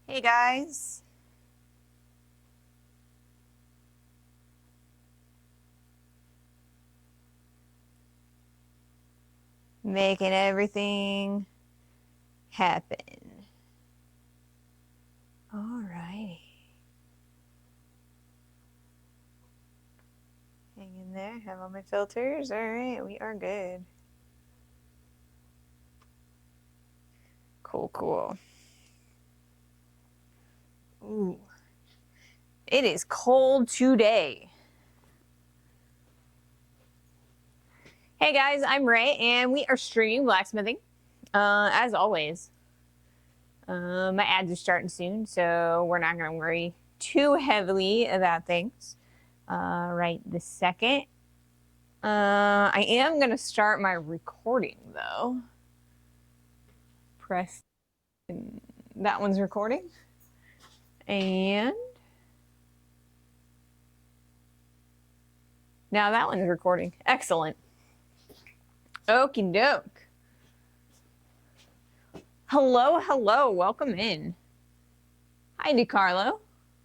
Hey guys. Making everything happen. All right. Hang in there, have all my filters. All right, we are good. Cool. Ooh. It is cold today. Hey guys, I'm Ray, and we are streaming blacksmithing, as always. My ads are starting soon, so we're not going to worry too heavily about things right this second. I am going to start my recording, though. Press. That one's recording. And now that one's recording. Excellent. Okie doke. Hello. Welcome in. Hi, DiCarlo.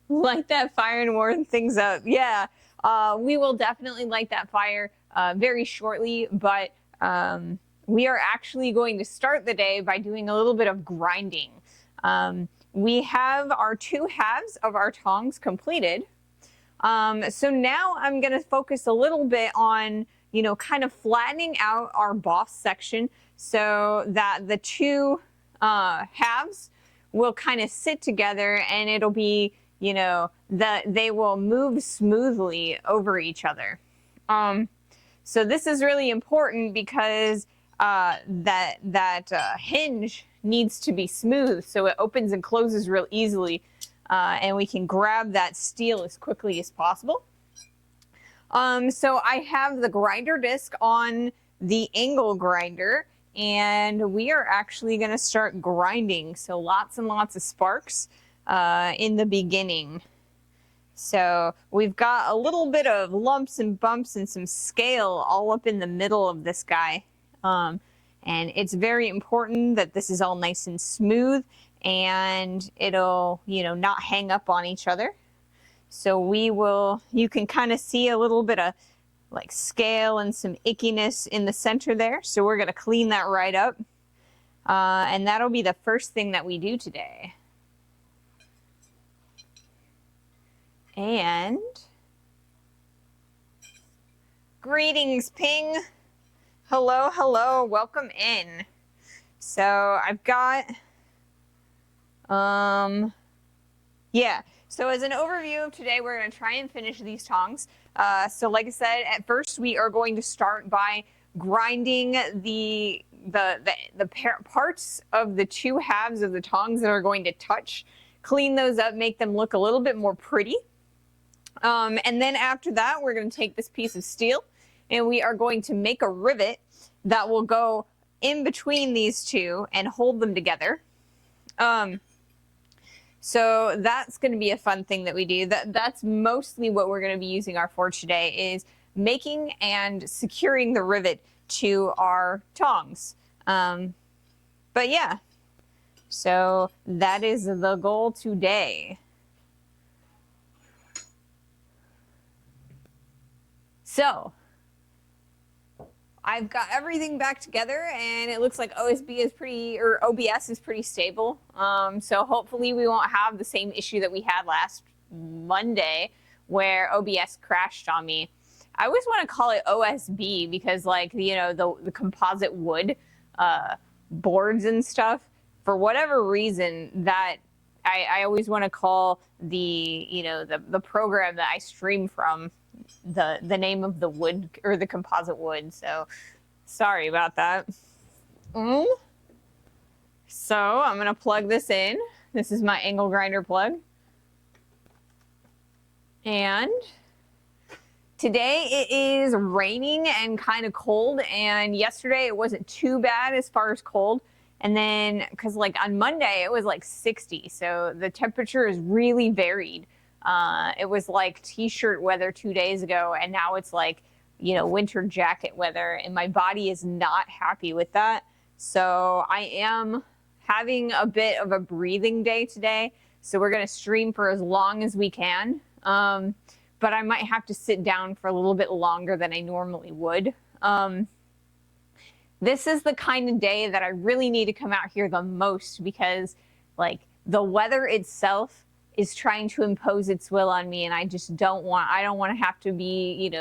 Light that fire and warm things up. Yeah, we will definitely light that fire very shortly, but we are actually going to start the day by doing a little bit of grinding. We have our 2 halves of our tongs completed. So now I'm going to focus a little bit on, kind of flattening out our boss section so that the 2 halves will kind of sit together and it'll be, that they will move smoothly over each other. So this is really important because that hinge needs to be smooth so it opens and closes real easily, and we can grab that steel as quickly as possible. So I have the grinder disc on the angle grinder, and we are actually going to start grinding. So lots and lots of sparks in the beginning. So we've got a little bit of lumps and bumps and some scale all up in the middle of this guy. And it's very important that this is all nice and smooth and it'll, not hang up on each other. So you can kind of see a little bit of like scale and some ickiness in the center there. So we're going to clean that right up. And that'll be the first thing that we do today. And greetings, Ping. Hello, welcome in. So I've got, so as an overview of today, we're going to try and finish these tongs. So like I said, at first we are going to start by grinding the parts of the 2 halves of the tongs that are going to touch, clean those up, make them look a little bit more pretty. And then after that, we're going to take this piece of steel and we are going to make a rivet that will go in between these 2 and hold them together. So that's going to be a fun thing that we do. That's mostly what we're going to be using our forge today, is making and securing the rivet to our tongs. But yeah, so that is the goal today. So I've got everything back together and it looks like OBS is pretty stable. So hopefully we won't have the same issue that we had last Monday where OBS crashed on me. I always want to call it OSB because the composite wood boards and stuff, for whatever reason, that I always want to call the program that I stream from the name of the wood or the composite wood. So sorry about that. So I'm gonna plug this in. This is my angle grinder plug. And today it is raining and kind of cold, and yesterday it wasn't too bad as far as cold. And then, because on Monday it was 60, so the temperature is really varied. It was like t-shirt weather 2 days ago, and now it's winter jacket weather, and my body is not happy with that. So I am having a bit of a breathing day today. So we're going to stream for as long as we can. But I might have to sit down for a little bit longer than I normally would. This is the kind of day that I really need to come out here the most, because like the weather itself is trying to impose its will on me, and I don't want to have to be,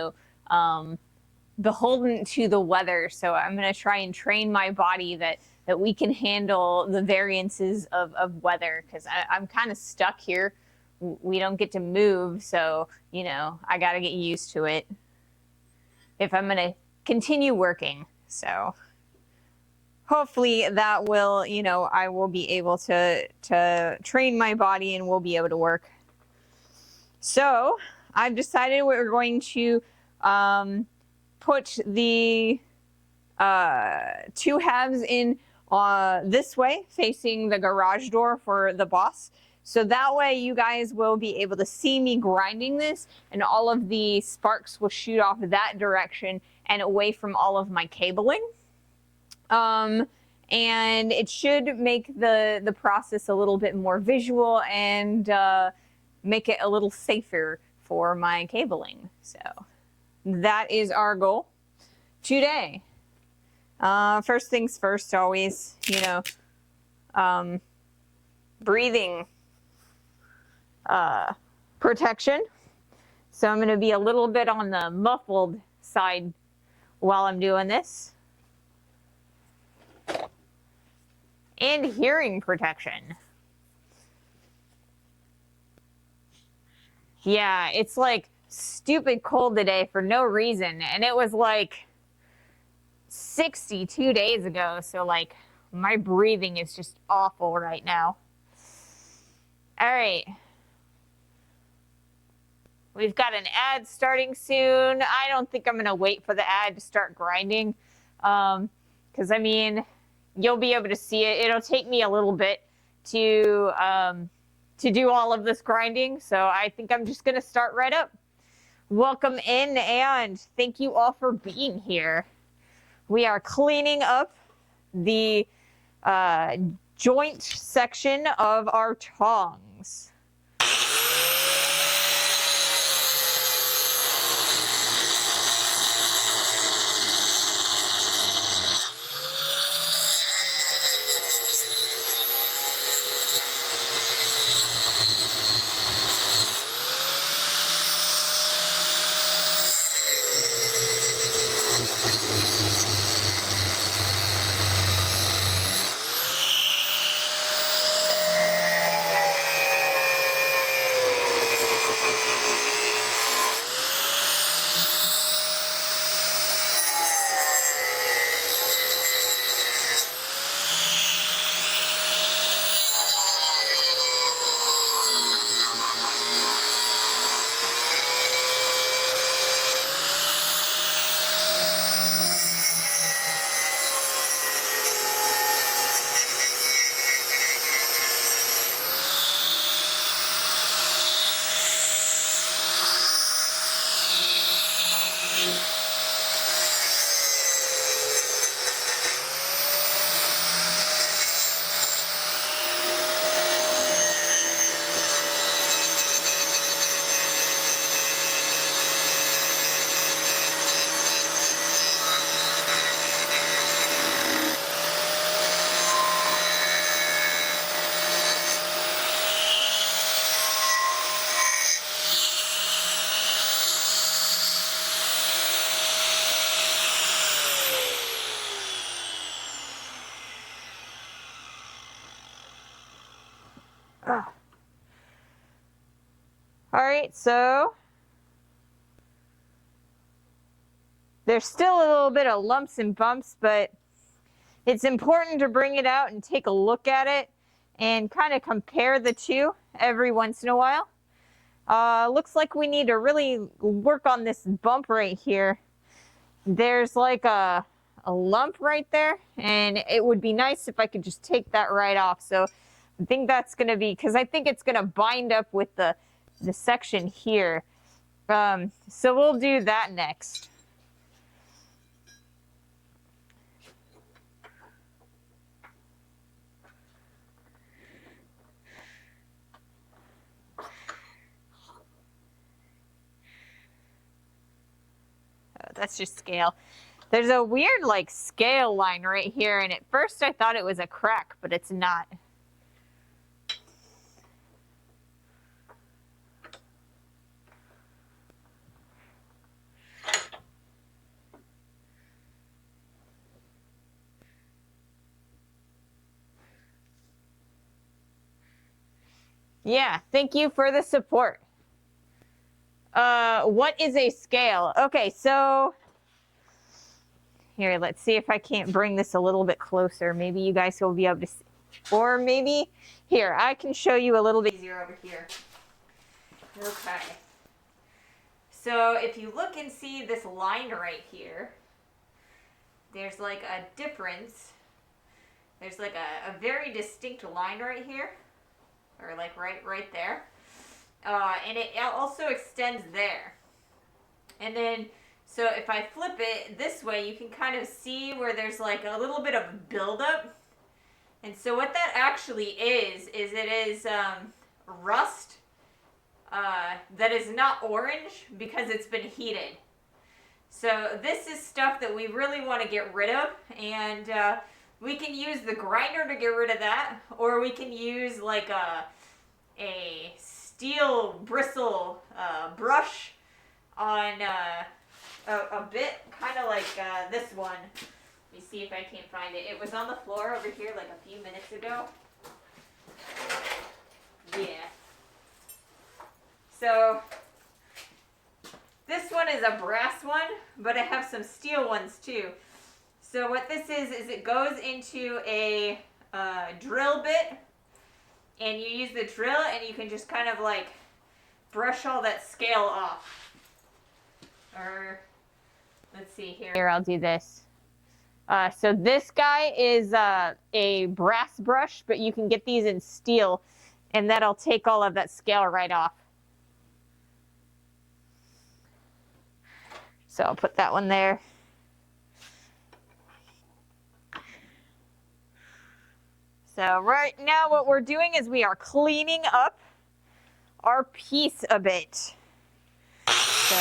beholden to the weather. So I'm going to try and train my body that we can handle the variances of weather, because I'm kind of stuck here. We don't get to move, so I got to get used to it if I'm going to continue working. So hopefully that will, I will be able to train my body and we'll be able to work. So I've decided we're going to put the 2 halves in this way, facing the garage door for the boss. So that way you guys will be able to see me grinding this, and all of the sparks will shoot off that direction and away from all of my cabling. And it should make the process a little bit more visual and make it a little safer for my cabling. So that is our goal today. First things first, always, breathing protection. So I'm going to be a little bit on the muffled side while I'm doing this. And hearing protection. Yeah, it's like stupid cold today for no reason. And it was like 62 days ago. So like my breathing is just awful right now. All right. We've got an ad starting soon. I don't think I'm going to wait for the ad to start grinding. Because, I mean, you'll be able to see it. It'll take me a little bit to do all of this grinding. So I think I'm just going to start right up. Welcome in, and thank you all for being here. We are cleaning up the joint section of our tongs. All right, so there's still a little bit of lumps and bumps, but it's important to bring it out and take a look at it and kind of compare the two every once in a while. Looks like we need to really work on this bump right here. There's like a lump right there, and it would be nice if I could just take that right off. So I think that's going to be, because I think it's going to bind up with the section here. So we'll do that next. that's just scale. There's a weird like scale line right here, and at first I thought it was a crack, but it's not. Yeah, thank you for the support. What is a scale? Okay, so here, let's see if I can't bring this a little bit closer. Maybe you guys will be able to see. Or maybe, here, I can show you a little bit easier over here. Okay. So if you look and see this line right here, there's like a difference. There's like a very distinct line right here, or like right there. And it also extends there. And then, so if I flip it this way, you can kind of see where there's like a little bit of buildup. And so what that actually is it is rust that is not orange because it's been heated. So this is stuff that we really want to get rid of, and we can use the grinder to get rid of that, or we can use like a steel bristle brush on a bit, kind of like this one. Let me see if I can find it. It was on the floor over here like a few minutes ago. Yeah. So this one is a brass one, but I have some steel ones too. So what this is it goes into a drill bit, and you use the drill and you can just kind of like brush all that scale off. Or let's see here. Here, I'll do this. So this guy is a brass brush, but you can get these in steel, and that'll take all of that scale right off. So I'll put that one there. So right now what we're doing is we are cleaning up our piece a bit. So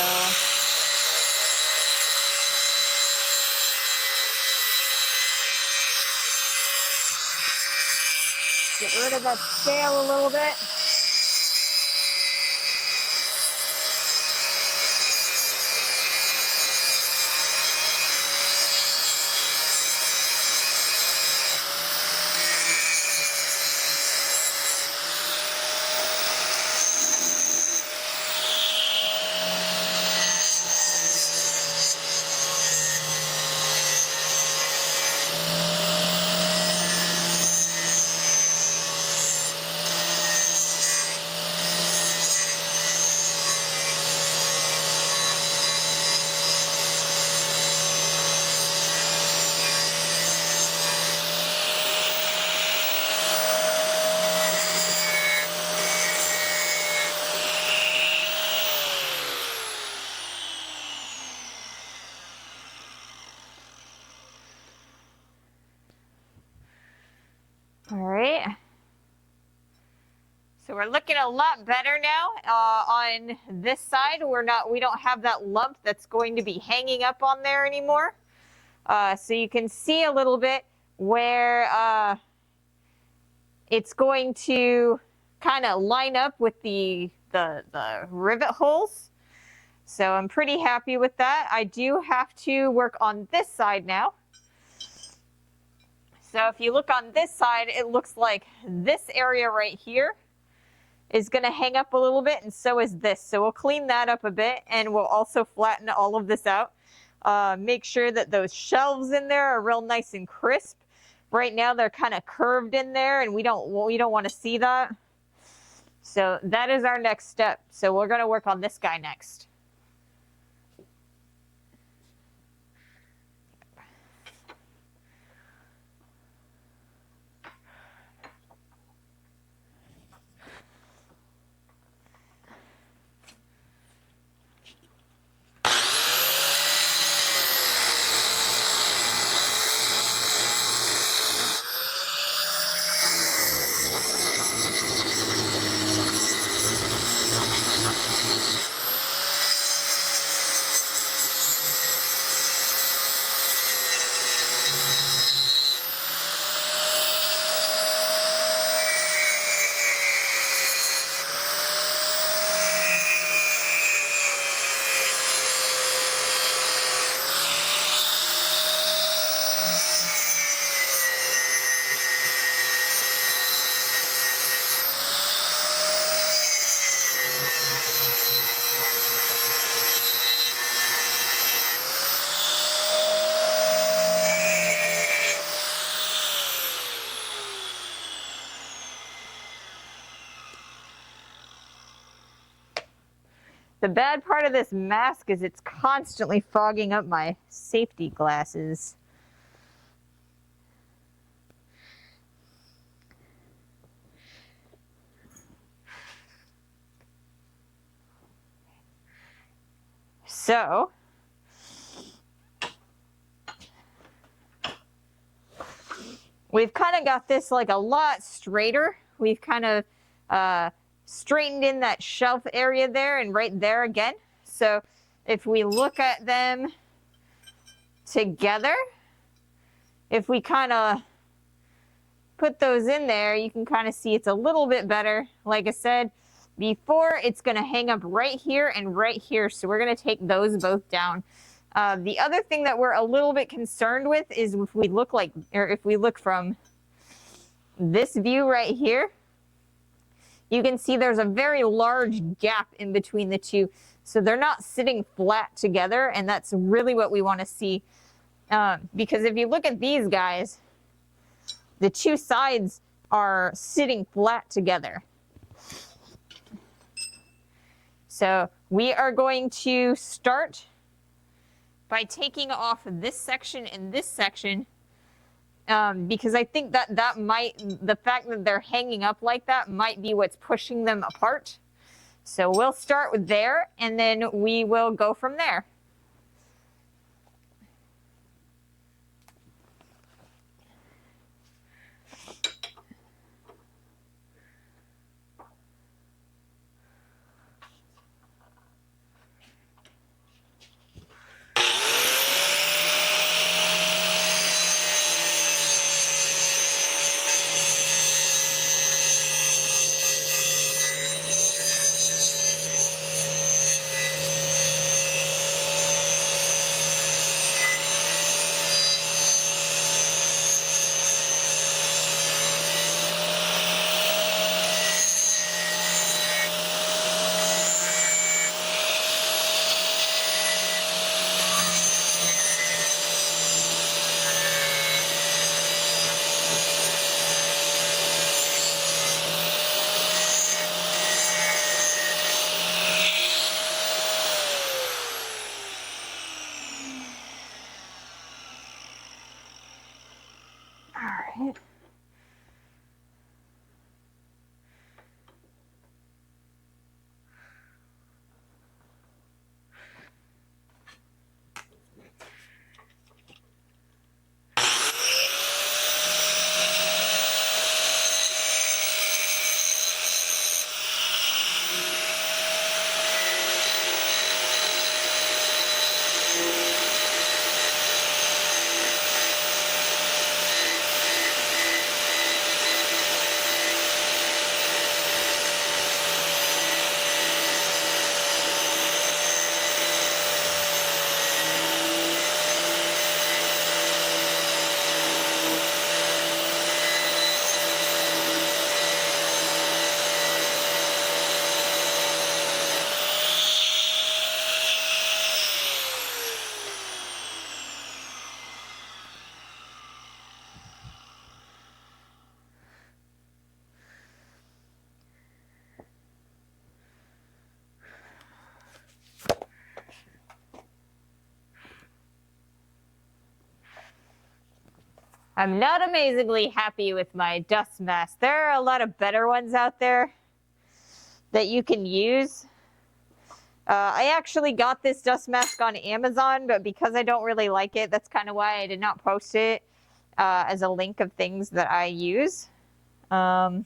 get rid of that scale a little bit. All right. So we're looking a lot better now. On this side, we don't have that lump that's going to be hanging up on there anymore. So you can see a little bit where it's going to kind of line up with the rivet holes. So I'm pretty happy with that. I do have to work on this side now. So if you look on this side, it looks like this area right here is going to hang up a little bit, and so is this. So we'll clean that up a bit, and we'll also flatten all of this out. Make sure that those shelves in there are real nice and crisp. Right now they're kind of curved in there, and we don't want to see that. So that is our next step. So we're going to work on this guy next. The bad part of this mask is it's constantly fogging up my safety glasses. So, we've kind of got this like a lot straighter. We've kind of straightened in that shelf area there and right there again. So if we look at them together, if we kind of put those in there, you can kind of see it's a little bit better. Like I said before, it's going to hang up right here and right here. So we're going to take those both down. The other thing that we're a little bit concerned with is if we look from this view right here, you can see there's a very large gap in between the two. So they're not sitting flat together, and that's really what we want to see. Because if you look at these guys, the two sides are sitting flat together. So we are going to start by taking off this section and this section, because I think that the fact that they're hanging up like that might be what's pushing them apart. So we'll start with there, and then we will go from there. All right. I'm not amazingly happy with my dust mask. There are a lot of better ones out there that you can use. I actually got this dust mask on Amazon, but because I don't really like it, that's kind of why I did not post it as a link of things that I use. So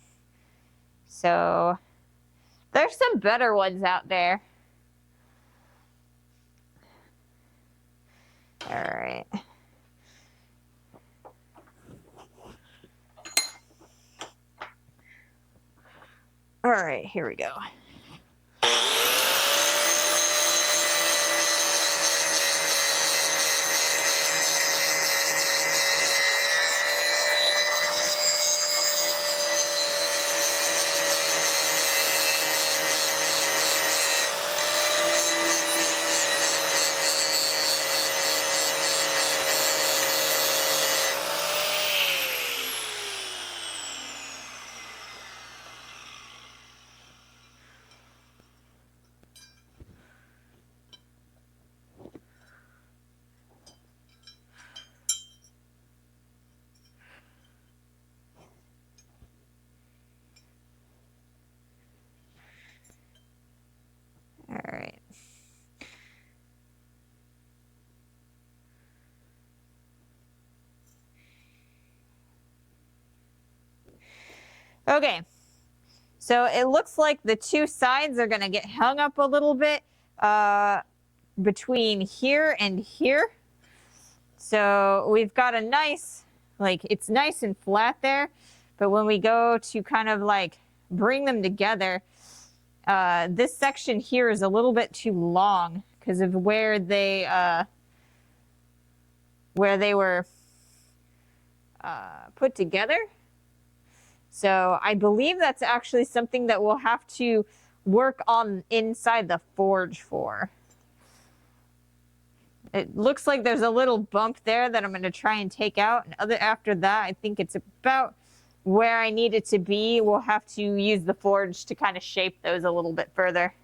there's some better ones out there. All right. All right, here we go. Okay, so it looks like the two sides are going to get hung up a little bit between here and here. So we've got a nice, like, it's nice and flat there, but when we go to kind of like bring them together, this section here is a little bit too long because of where they were put together. So I believe that's actually something that we'll have to work on inside the forge for. It looks like there's a little bump there that I'm going to try and take out. And after that, I think it's about where I need it to be. We'll have to use the forge to kind of shape those a little bit further.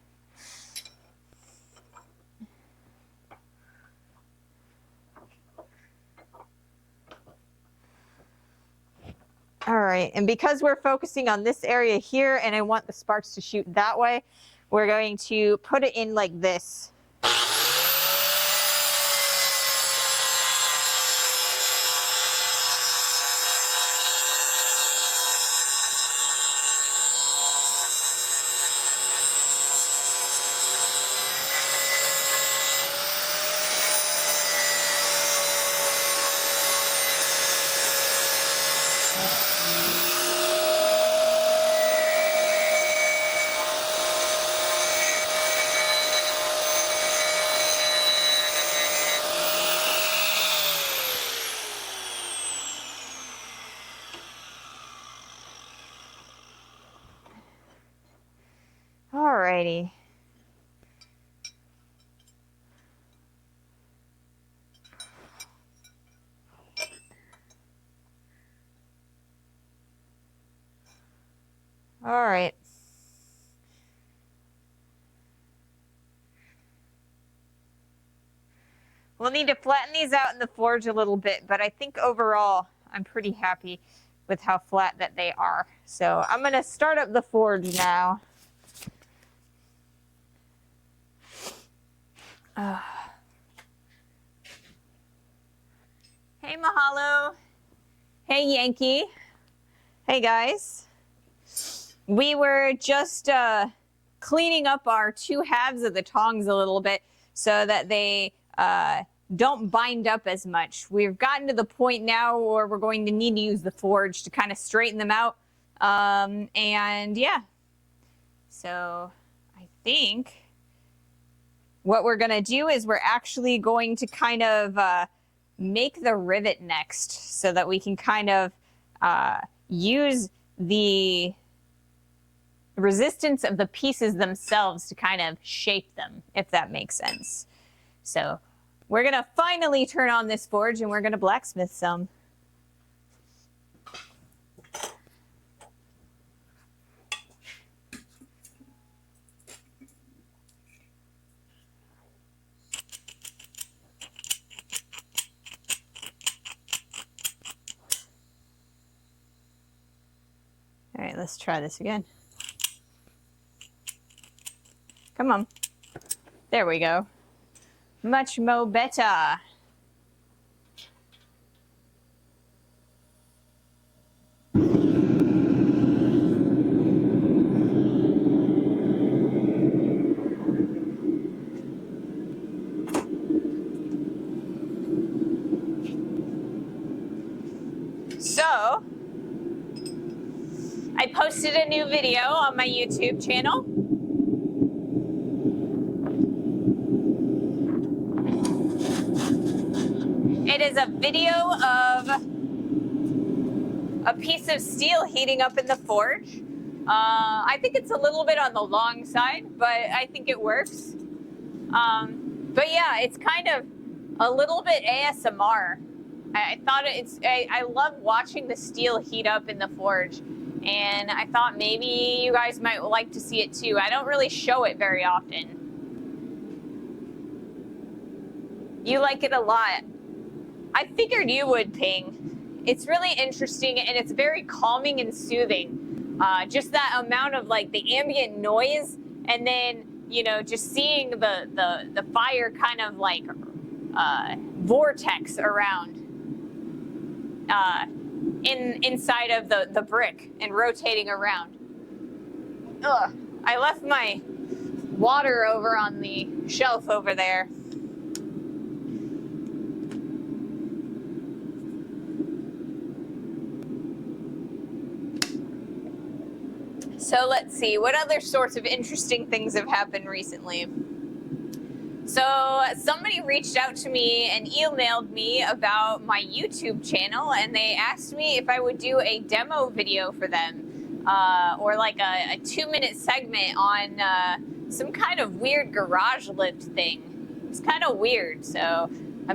All right, and because we're focusing on this area here and I want the sparks to shoot that way, we're going to put it in like this. Alrighty. All right. We'll need to flatten these out in the forge a little bit, but I think overall I'm pretty happy with how flat that they are. So I'm going to start up the forge now. Hey, Mahalo. Hey, Yankee. Hey, guys. We were just cleaning up our two halves of the tongs a little bit so that they don't bind up as much. We've gotten to the point now where we're going to need to use the forge to kind of straighten them out. And yeah, so I think what we're going to do is we're actually going to kind of make the rivet next so that we can kind of use the resistance of the pieces themselves to kind of shape them, if that makes sense. So we're going to finally turn on this forge and we're going to blacksmith some. All right, let's try this again. Come on. There we go. Much more better. So, I posted a new video on my YouTube channel. It is a video of a piece of steel heating up in the forge. I think it's a little bit on the long side, but I think it works. But yeah, it's kind of a little bit ASMR. I thought I love watching the steel heat up in the forge, and I thought maybe you guys might like to see it too. I don't really show it very often. You like it a lot. I figured you would, Ping. It's really interesting and it's very calming and soothing. Just that amount of like the ambient noise, and then just seeing the fire kind of like vortex around. inside of the brick and rotating around. Ugh, I left my water over on the shelf over there. So let's see, what other sorts of interesting things have happened recently? So somebody reached out to me and emailed me about my YouTube channel, and they asked me if I would do a demo video for them, or like a 2-minute segment on some kind of weird garage lift thing. It's kind of weird, so I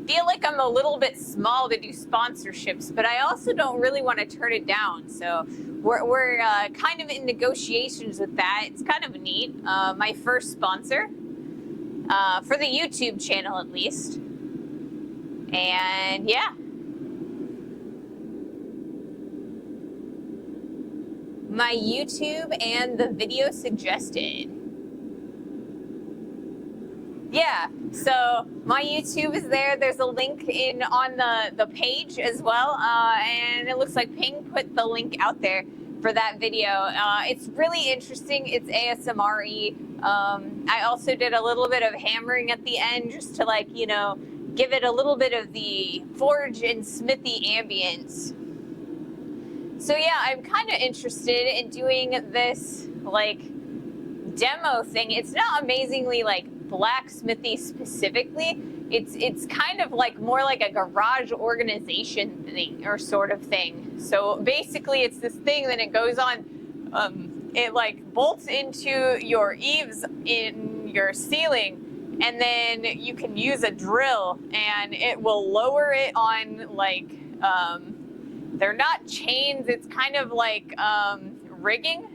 feel like I'm a little bit small to do sponsorships, but I also don't really want to turn it down. So we're kind of in negotiations with that. It's kind of neat. My first sponsor for the YouTube channel, at least. And yeah. My YouTube and the video suggested. Yeah, so my YouTube is there. There's a link on the page as well, and it looks like Ping put the link out there for that video. It's really interesting. It's ASMR-y. I also did a little bit of hammering at the end just to, like, you know, give it a little bit of the forge and smithy ambience. So yeah, I'm kind of interested in doing this, like, demo thing. It's not amazingly, like, blacksmithy specifically. It's kind of like more like a garage organization thing or sort of thing. So basically it's this thing that it goes on, it like bolts into your eaves in your ceiling, and then you can use a drill and it will lower it on, like, they're not chains, it's kind of like rigging.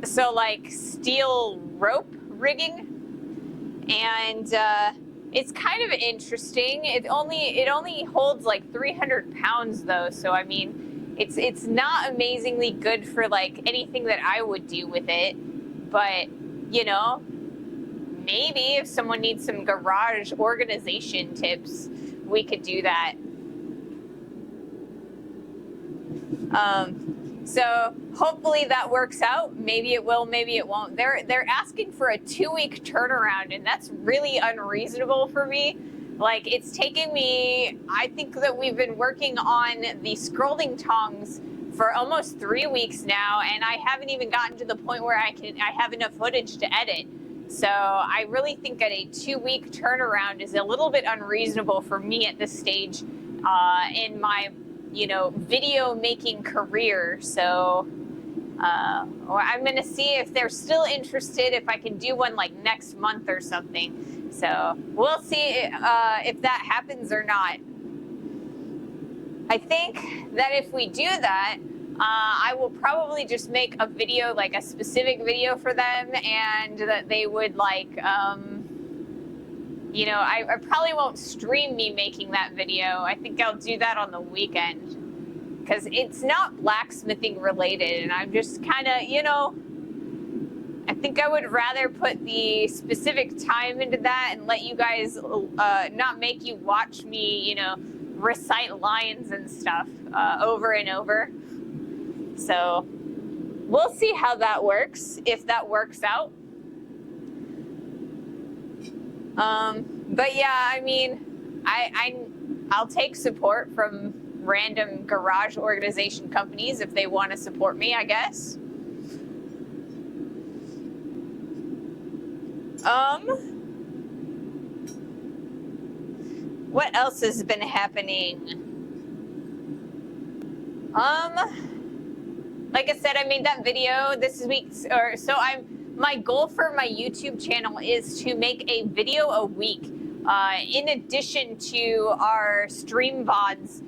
So like steel rope rigging. And it's kind of interesting. It only holds like 300 pounds though, so I mean, it's not amazingly good for like anything that I would do with it. But you know, maybe if someone needs some garage organization tips, we could do that. So hopefully that works out. Maybe it will, maybe it won't. They're asking for a 2-week turnaround, and that's really unreasonable for me. Like, it's taking me, I think that we've been working on the scrolling tongs for almost 3 weeks now, and I haven't even gotten to the point where I have enough footage to edit. So I really think that a 2-week turnaround is a little bit unreasonable for me at this stage in my, you know, video making career. So I'm gonna see if they're still interested, if I can do one like next month or something. So we'll see if that happens or not. I think that if we do that, I will probably just make a video, like a specific video for them, and that they would like, you know, I probably won't stream me making that video. I think I'll do that on the weekend, because it's not blacksmithing related, and I'm just kind of, you know, I think I would rather put the specific time into that and let you guys not make you watch me, you know, recite lines and stuff over and over. So we'll see how that works, if that works out. But yeah, I mean, I'll take support from random garage organization companies if they want to support me, I guess. What else has been happening? Like I said, I made that video this week, or so my goal for my YouTube channel is to make a video a week, in addition to our stream VODs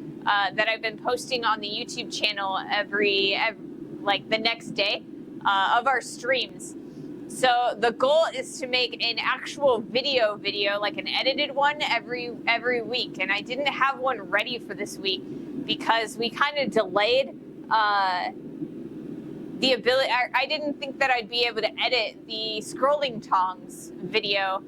that I've been posting on the YouTube channel every like the next day of our streams. So the goal is to make an actual video, like an edited one every week. And I didn't have one ready for this week because we kind of delayed the ability. I didn't think that I'd be able to edit the scrolling tongs video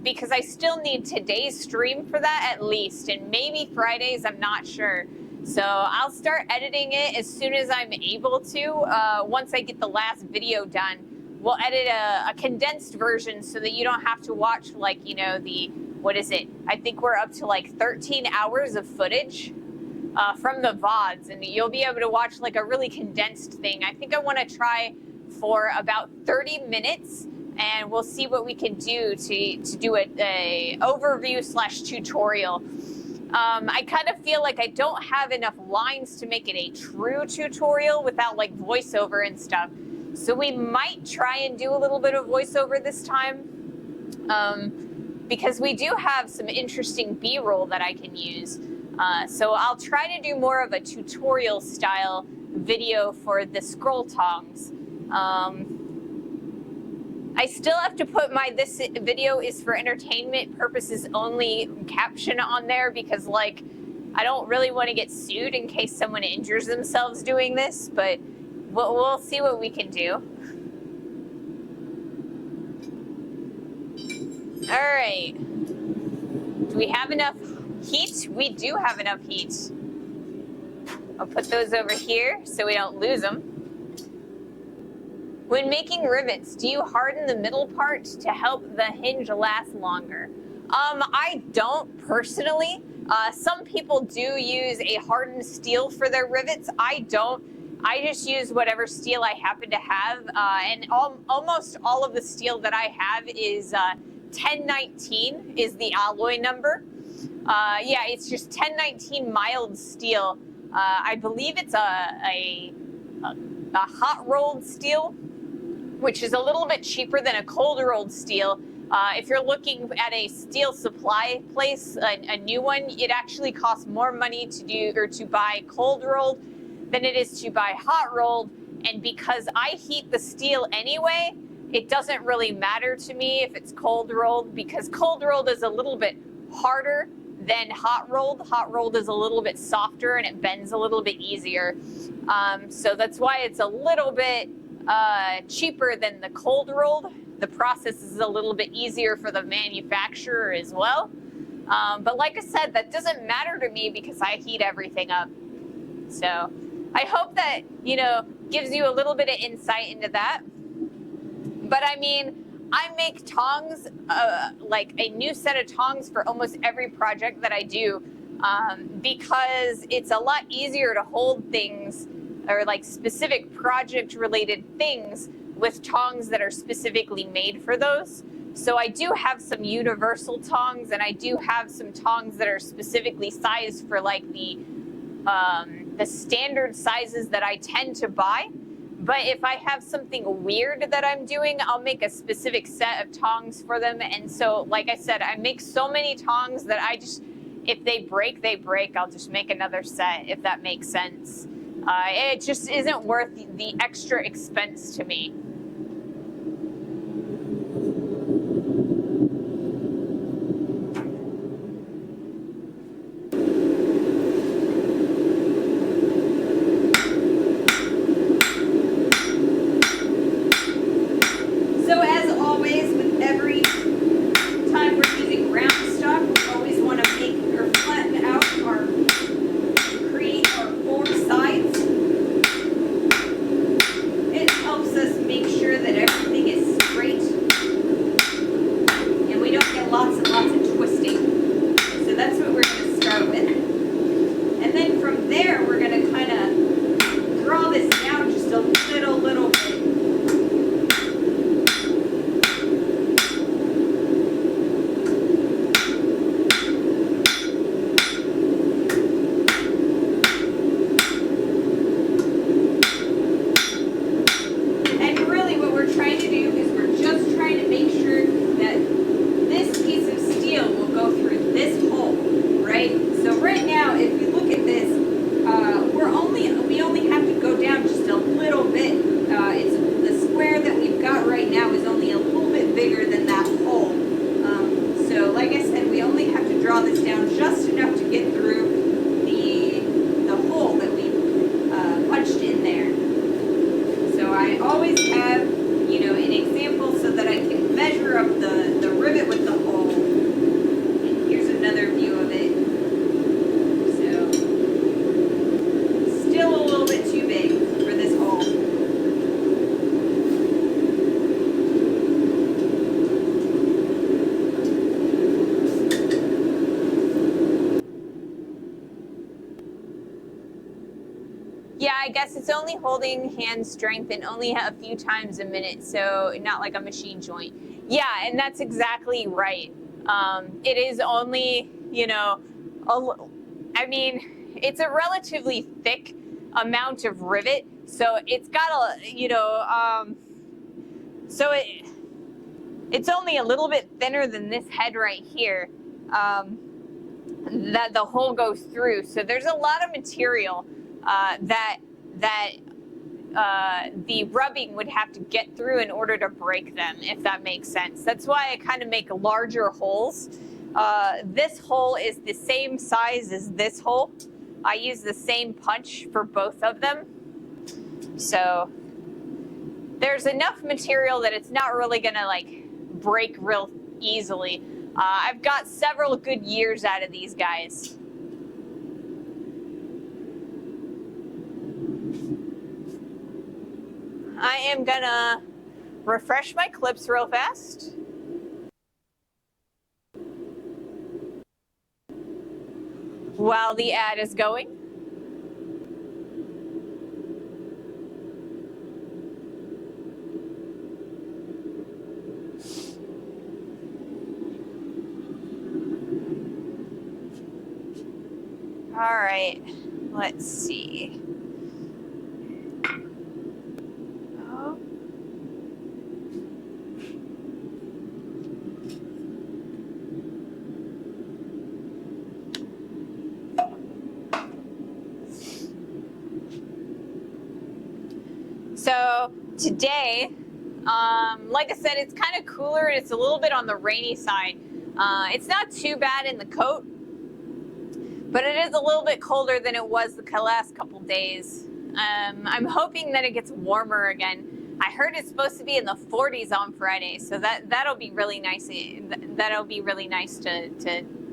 because I still need today's stream for that at least, and maybe Fridays, I'm not sure. So I'll start editing it as soon as I'm able to. Once I get the last video done, we'll edit a condensed version so that you don't have to watch, like, you know, what is it? I think we're up to like 13 hours of footage from the VODs, and you'll be able to watch like a really condensed thing. I think I want to try for about 30 minutes, and we'll see what we can do to do a overview / tutorial. I kind of feel like I don't have enough lines to make it a true tutorial without like voiceover and stuff. So we might try and do a little bit of voiceover this time, because we do have some interesting B-roll that I can use. So I'll try to do more of a tutorial style video for the scroll tongs. I still have to put this video is for entertainment purposes only caption on there, because like I don't really want to get sued in case someone injures themselves doing this, but we'll see what we can do. All right. Do we have enough heat? We do have enough heat. I'll put those over here so we don't lose them. When making rivets, do you harden the middle part to help the hinge last longer? I don't personally. Some people do use a hardened steel for their rivets. I don't. I just use whatever steel I happen to have, and almost all of the steel that I have is 1019 is the alloy number. Yeah, it's just 1019 mild steel. I believe it's a hot rolled steel, which is a little bit cheaper than a cold rolled steel. If you're looking at a steel supply place, a new one, it actually costs more money to buy cold rolled than it is to buy hot rolled. And because I heat the steel anyway, it doesn't really matter to me if it's cold rolled, because cold rolled is a little bit harder than hot rolled. Hot rolled is a little bit softer and it bends a little bit easier. So that's why it's a little bit cheaper than the cold rolled. The process is a little bit easier for the manufacturer as well. But like I said, that doesn't matter to me because I heat everything up. So I hope that, you know, gives you a little bit of insight into that. But I mean, I make tongs, like a new set of tongs for almost every project that I do, because it's a lot easier to hold things or like specific project related things with tongs that are specifically made for those. So I do have some universal tongs, and I do have some tongs that are specifically sized for like the standard sizes that I tend to buy. But if I have something weird that I'm doing, I'll make a specific set of tongs for them. And so, like I said, I make so many tongs that I just, if they break, they break. I'll just make another set, if that makes sense. It just isn't worth the extra expense to me. I always have, you know, an example so that I can measure up the rivet with I guess it's only holding hand strength and only a few times a minute, so not like a machine joint. Yeah, and that's exactly right. It is only, you know, I mean, it's a relatively thick amount of rivet, so it's got a, you know, so it's only a little bit thinner than this head right here, that the hole goes through. So there's a lot of material that the rubbing would have to get through in order to break them, if that makes sense. That's why I kind of make larger holes. This hole is the same size as this hole. I use the same punch for both of them. So there's enough material that it's not really gonna like break real easily. I've got several good years out of these guys. I am gonna refresh my clips real fast. While the ad is going. All right, let's see. Oh. So today, like I said, it's kind of cooler and it's a little bit on the rainy side. It's not too bad in the coat, but it is a little bit colder than it was the last couple days. I'm hoping that it gets warmer again. I heard it's supposed to be in the 40s on Friday, so that'll be really nice. That'll be really nice to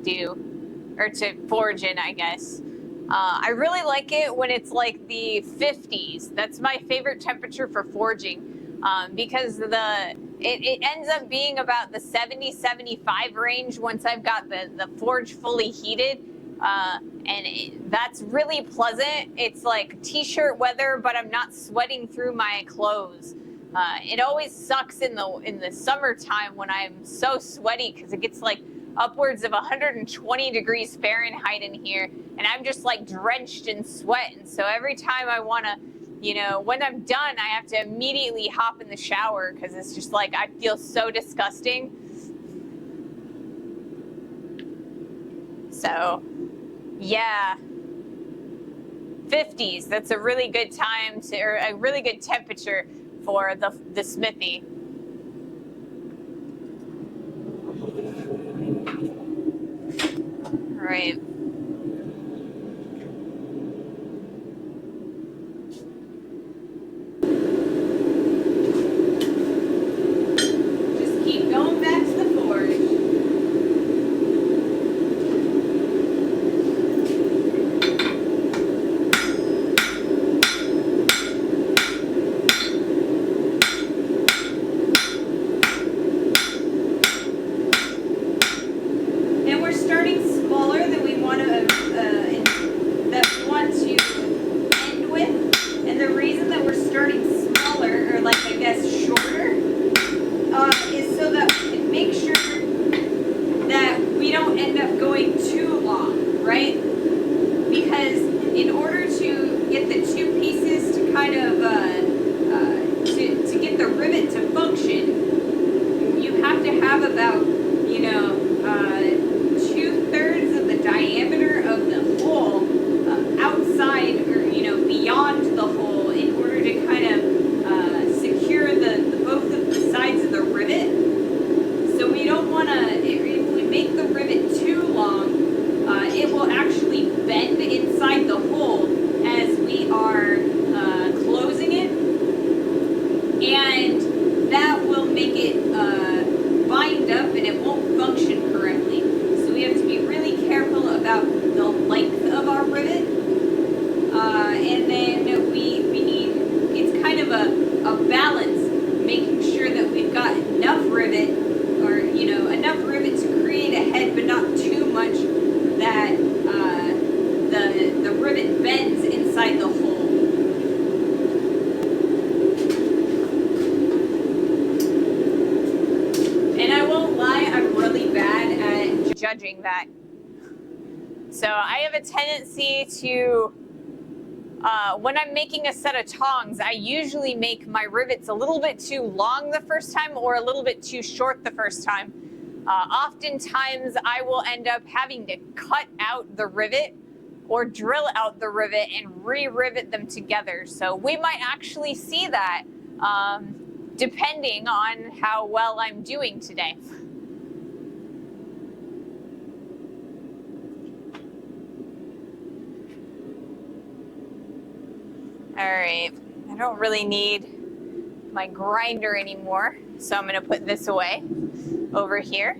do, or to forge in, I guess. I really like it when it's like the 50s. That's my favorite temperature for forging, because it ends up being about the 70-75 range once I've got the forge fully heated. That's really pleasant. It's like t-shirt weather, but I'm not sweating through my clothes. It always sucks in the summertime when I'm so sweaty because it gets like upwards of 120 degrees Fahrenheit in here, and I'm just like drenched in sweat. And so every time I want to, you know, when I'm done, I have to immediately hop in the shower because it's just like I feel so disgusting. So yeah, 50s, that's a really good time to, or a really good temperature for the smithy. All right. Just keep going back to the forge. So I have a tendency to, when I'm making a set of tongs, I usually make my rivets a little bit too long the first time or a little bit too short the first time. Oftentimes I will end up having to cut out the rivet or drill out the rivet and re-rivet them together. So we might actually see that depending on how well I'm doing today. All right, I don't really need my grinder anymore, so I'm gonna put this away over here.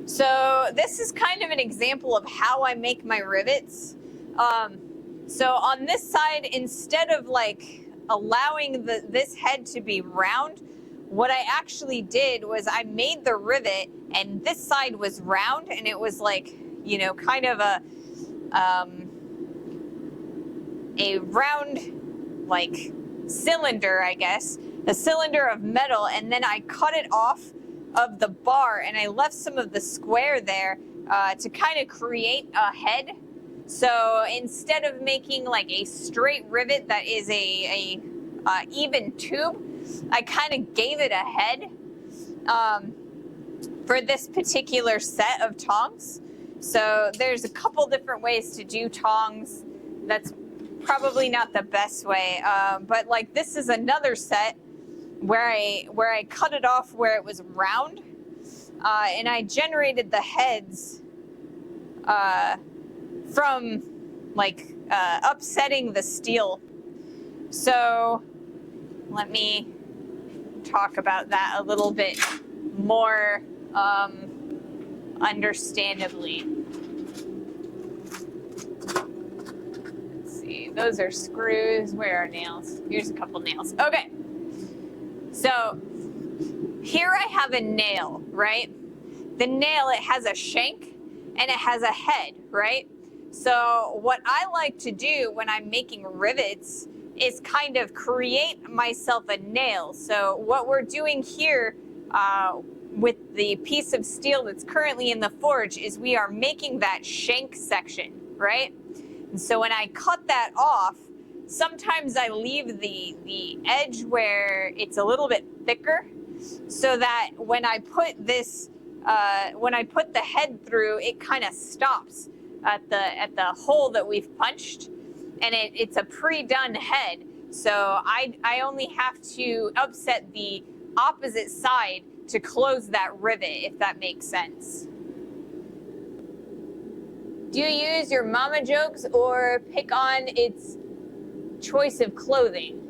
So this is kind of an example of how I make my rivets. So on this side, instead of like allowing this head to be round, what I actually did was I made the rivet and this side was round, and it was like, you know, kind of a round like cylinder, I guess, a cylinder of metal, and then I cut it off of the bar and I left some of the square there to kind of create a head. So instead of making like a straight rivet that is a even tube, I kind of gave it a head for this particular set of tongs. So there's a couple different ways to do tongs. That's probably not the best way, but like this is another set where I cut it off where it was round, and I generated the heads from like upsetting the steel. So let me talk about that a little bit more understandably. Let's see, those are screws. Where are nails? Here's a couple nails. Okay, so here I have a nail, right? The nail, it has a shank and it has a head, right? So what I like to do when I'm making rivets is kind of create myself a nail. So what we're doing here with the piece of steel that's currently in the forge is we are making that shank section, right? And so when I cut that off, sometimes I leave the edge where it's a little bit thicker, so that when I put this, when I put the head through, it kind of stops at the hole that we've punched, and it's a pre-done head. So I only have to upset the opposite side to close that rivet, if that makes sense. Do you use your mama jokes or pick on its choice of clothing?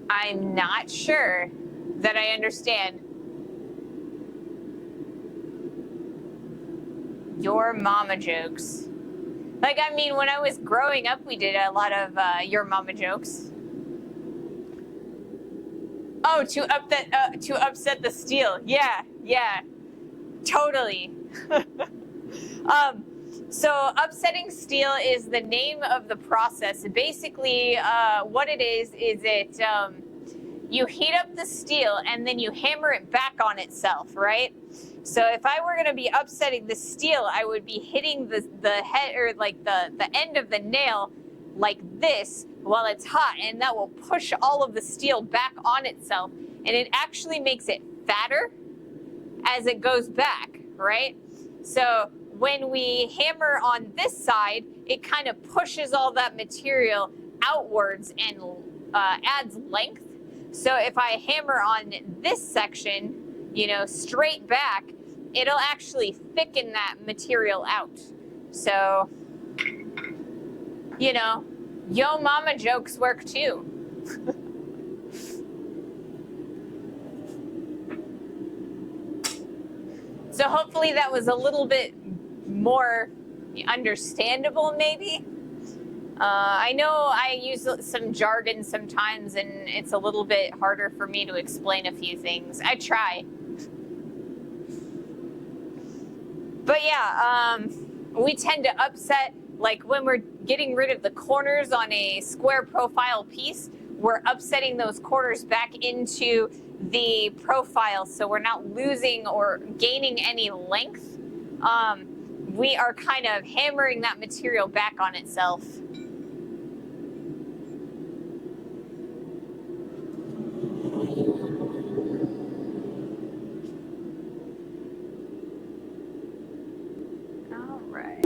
I'm not sure that I understand. Your mama jokes. Like, I mean, when I was growing up, we did a lot of your mama jokes. Oh, to upset the steel. Yeah, totally. So upsetting steel is the name of the process. Basically, what it is it you heat up the steel and then you hammer it back on itself, right? So if I were going to be upsetting the steel, I would be hitting the head, or like the end of the nail like this while it's hot, and that will push all of the steel back on itself, and it actually makes it fatter as it goes back, right? So when we hammer on this side, it kind of pushes all that material outwards and adds length. So if I hammer on this section, you know, straight back, it'll actually thicken that material out. So, you know, yo mama jokes work too. So hopefully that was a little bit more understandable, maybe. I know I use some jargon sometimes, and it's a little bit harder for me to explain a few things. I try. But yeah, we tend to upset like when we're getting rid of the corners on a square profile piece, we're upsetting those corners back into the profile so we're not losing or gaining any length. We are kind of hammering that material back on itself. All right.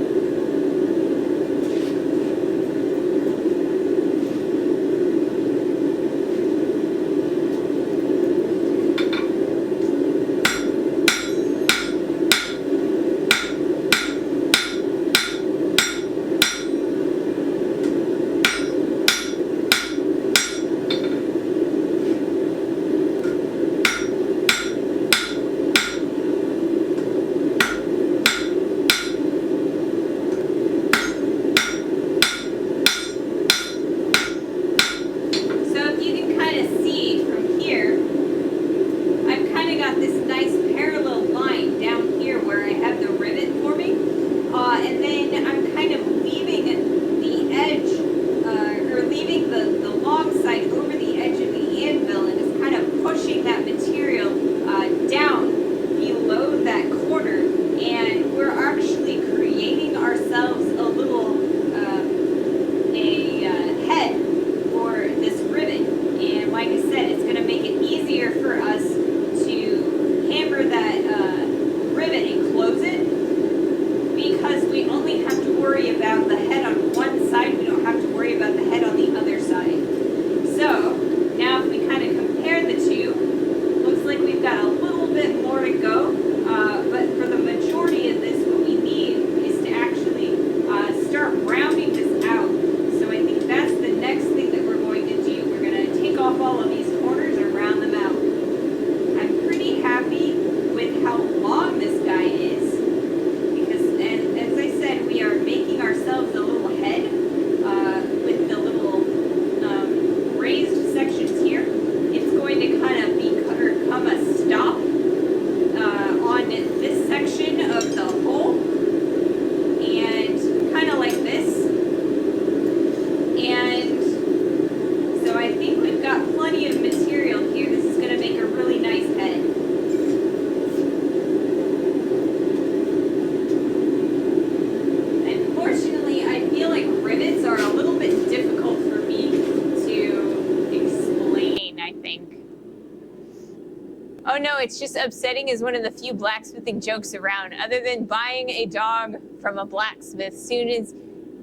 Oh no, it's just upsetting is one of the few blacksmithing jokes around. Other than buying a dog from a blacksmith, soon as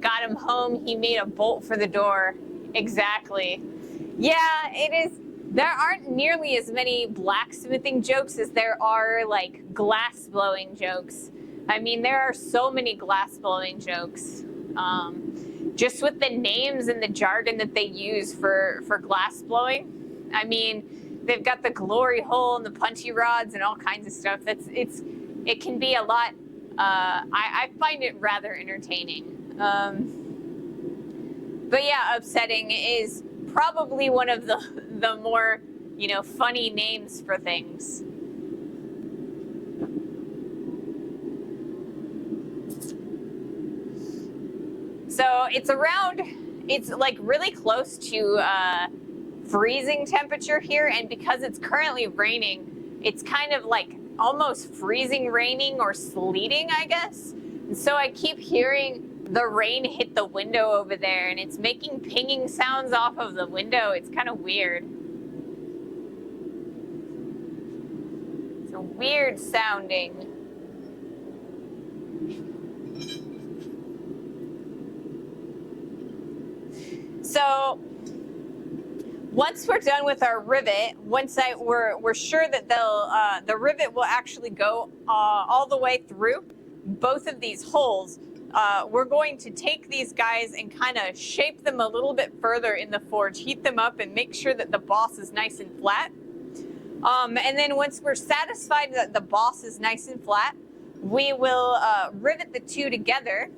got him home, he made a bolt for the door. Exactly. Yeah, it is. There aren't nearly as many blacksmithing jokes as there are like glass blowing jokes. I mean, there are so many glass blowing jokes. Just with the names and the jargon that they use for glass blowing. I mean, they've got the glory hole and the punchy rods and all kinds of stuff. It can be a lot. I find it rather entertaining. But yeah, upsetting is probably one of the more, funny names for things. So it's like really close to freezing temperature here, and because it's currently raining, it's kind of like almost freezing raining or sleeting, I guess. And so I keep hearing the rain hit the window over there, and it's making pinging sounds off of the window. It's kind of weird. It's a weird sounding. So once we're done with our rivet, we're sure that the rivet will actually go all the way through both of these holes. We're going to take these guys and kind of shape them a little bit further in the forge, heat them up, and make sure that the boss is nice and flat. And then once we're satisfied that the boss is nice and flat, we will rivet the two together.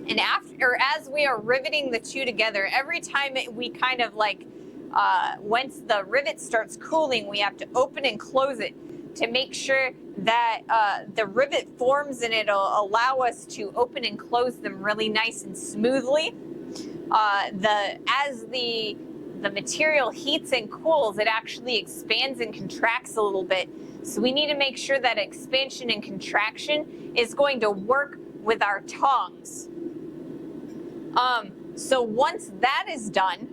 And as we are riveting the two together, every time we kind of like, once the rivet starts cooling, we have to open and close it to make sure that the rivet forms and it'll allow us to open and close them really nice and smoothly. As the material heats and cools, it actually expands and contracts a little bit. So we need to make sure that expansion and contraction is going to work with our tongs. So once that is done,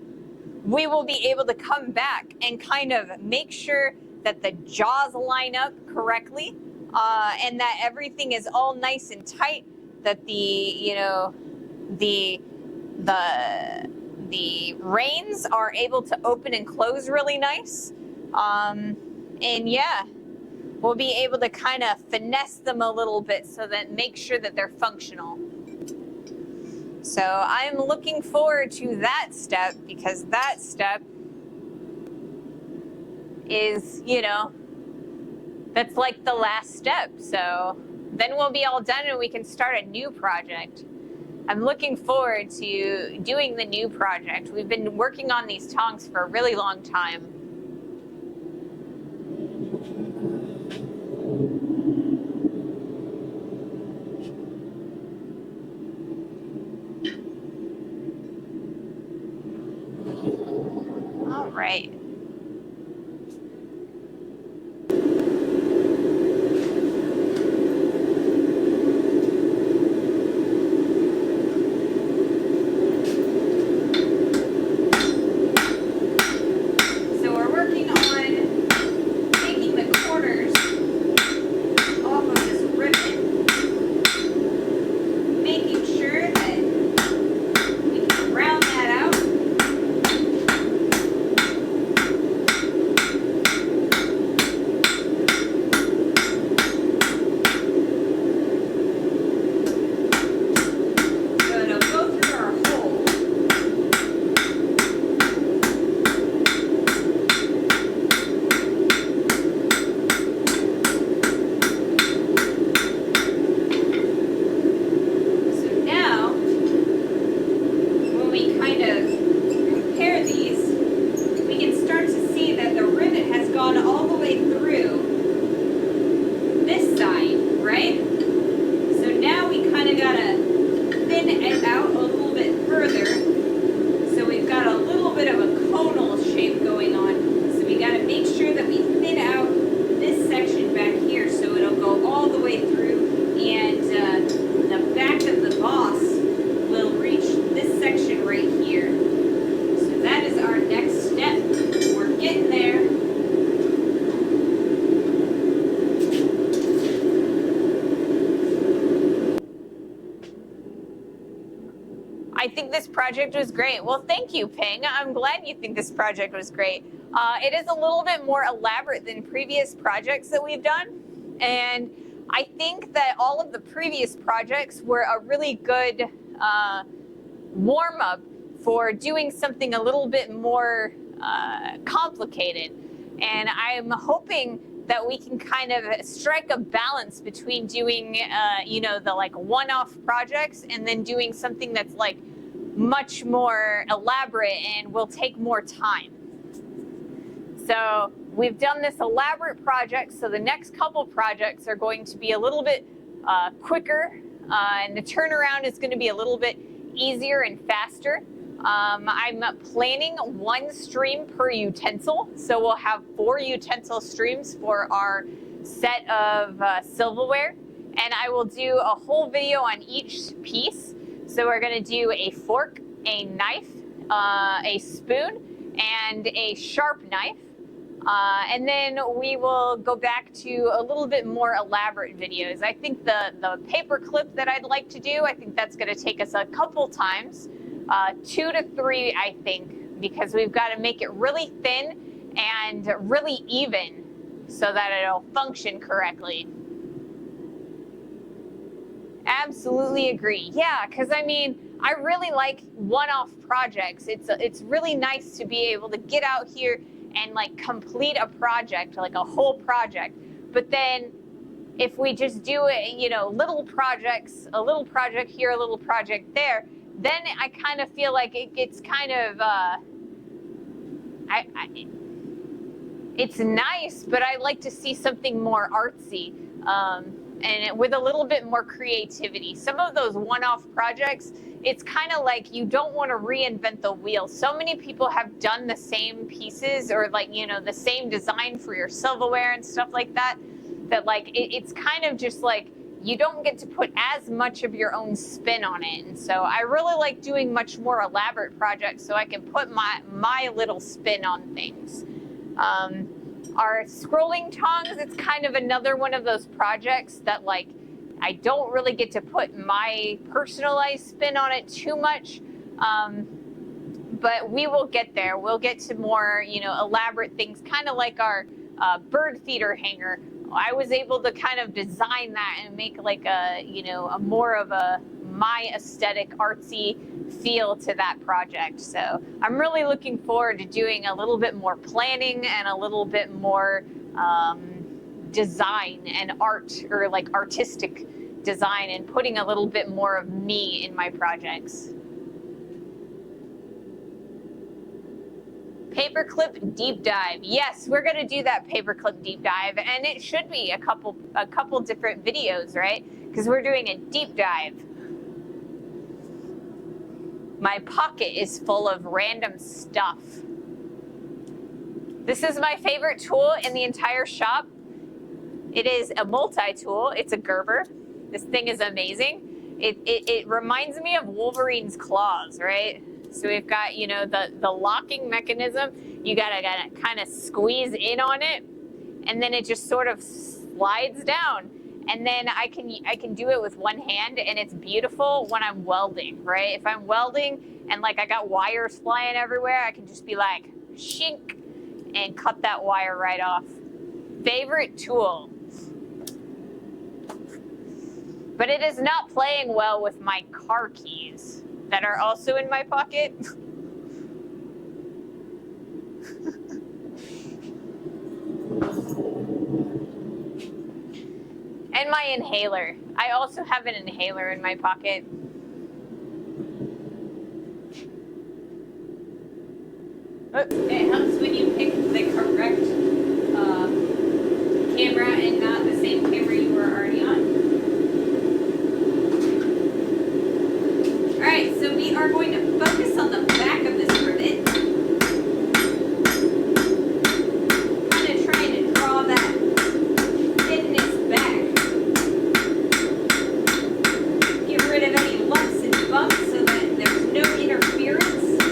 we will be able to come back and kind of make sure that the jaws line up correctly, and that everything is all nice and tight, that the reins are able to open and close really nice. And yeah, we'll be able to kind of finesse them a little bit so that make sure that they're functional. So I'm looking forward to that step, because that step is, that's like the last step. So then we'll be all done and we can start a new project. I'm looking forward to doing the new project. We've been working on these tongs for a really long time. All right. I think this project was great. Well, thank you, Ping. I'm glad you think this project was great. It is a little bit more elaborate than previous projects that we've done. And I think that all of the previous projects were a really good warm-up for doing something a little bit more complicated. And I'm hoping that we can kind of strike a balance between doing, the like one-off projects and then doing something that's like much more elaborate and will take more time. So we've done this elaborate project, so the next couple projects are going to be a little bit quicker, and the turnaround is going to be a little bit easier and faster. I'm planning 1 stream per utensil, so we'll have 4 utensil streams for our set of silverware, and I will do a whole video on each piece. So we're going to do a fork, a knife, a spoon, and a sharp knife. And then we will go back to a little bit more elaborate videos. I think the paper clip that I'd like to do, I think that's going to take us a couple times, 2 to 3, I think, because we've got to make it really thin and really even so that it'll function correctly. Absolutely agree. Yeah, because I mean, I really like one-off projects. It's really nice to be able to get out here and like complete a project, like a whole project. But then if we just do it, little projects, a little project here, a little project there, then I kind of feel like it gets kind of, it's nice, but I like to see something more artsy. and with a little bit more creativity. Some of those one-off projects, it's kind of like you don't want to reinvent the wheel. So many people have done the same pieces or like, you know, the same design for your silverware and stuff like that, that like it's kind of just like you don't get to put as much of your own spin on it. And so I really like doing much more elaborate projects so I can put my little spin on things. Our scrolling tongs, it's kind of another one of those projects that like I don't really get to put my personalized spin on it too much, but we will get there. We'll get to more, you know, elaborate things, kind of like our bird feeder hanger. I was able to kind of design that and make like a, you know, a more of a my aesthetic artsy feel to that project. So I'm really looking forward to doing a little bit more planning and a little bit more design and art, or like artistic design, and putting a little bit more of me in my projects. Paperclip deep dive. Yes, we're gonna do that paperclip deep dive, and it should be a couple different videos, right? Because we're doing a deep dive. My pocket is full of random stuff. This is my favorite tool in the entire shop. It is a multi-tool. It's a Gerber. This thing is amazing. It reminds me of Wolverine's claws, right? So we've got, you know, the locking mechanism. You gotta kind of squeeze in on it, and then it just sort of slides down. And then I can do it with one hand, and it's beautiful when I'm welding, right? If I'm welding and like I got wires flying everywhere, I can just be like, shink, and cut that wire right off. Favorite tool. But it is not playing well with my car keys that are also in my pocket. And my inhaler. I also have an inhaler in my pocket. It helps when you pick the correct camera and not the same camera you were already on. Alright, so we are going to focus on the back of this rivet. Kind of trying to draw that thinness back. Get rid of any lumps and bumps so that there's no interference,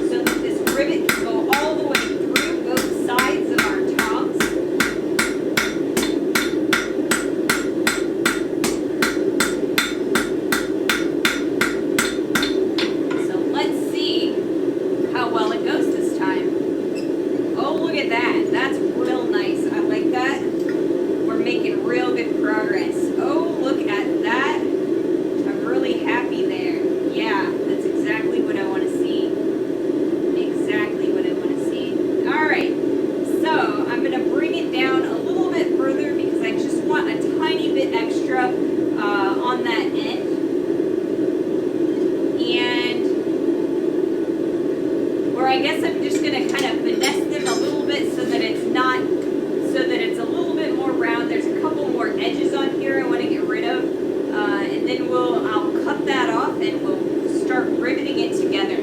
so that this rivet can go all the way through both sides of our tongs. So let's see how well it goes this time. Oh, look at that. That's real nice. I like that. We're making real good progress. Oh, look at that. I'm really happy there. Yeah, that's exactly what I want to see. Exactly what I want to see. Alright, so I'm going to bring it down a little bit further because I just want a tiny bit extra on that end. And or I guess I'm just going to kind of finesse them a little bit so that it's not, so that it's a little bit more round. There's a couple more edges on here I want to get rid of. And then I'll cut that off and we'll start riveting it together.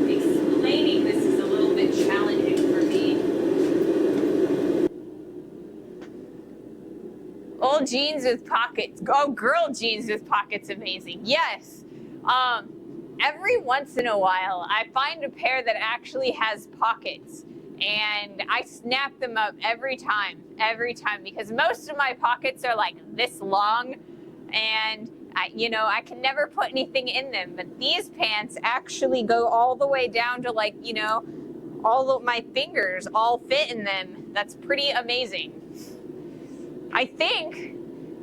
Explaining this is a little bit challenging for me. Old jeans with pockets. Oh, girl jeans with pockets, amazing. Yes. Every once in a while, I find a pair that actually has pockets. And I snap them up every time, because most of my pockets are like this long, and I can never put anything in them. But these pants actually go all the way down to like, all of my fingers all fit in them. That's pretty amazing, I think.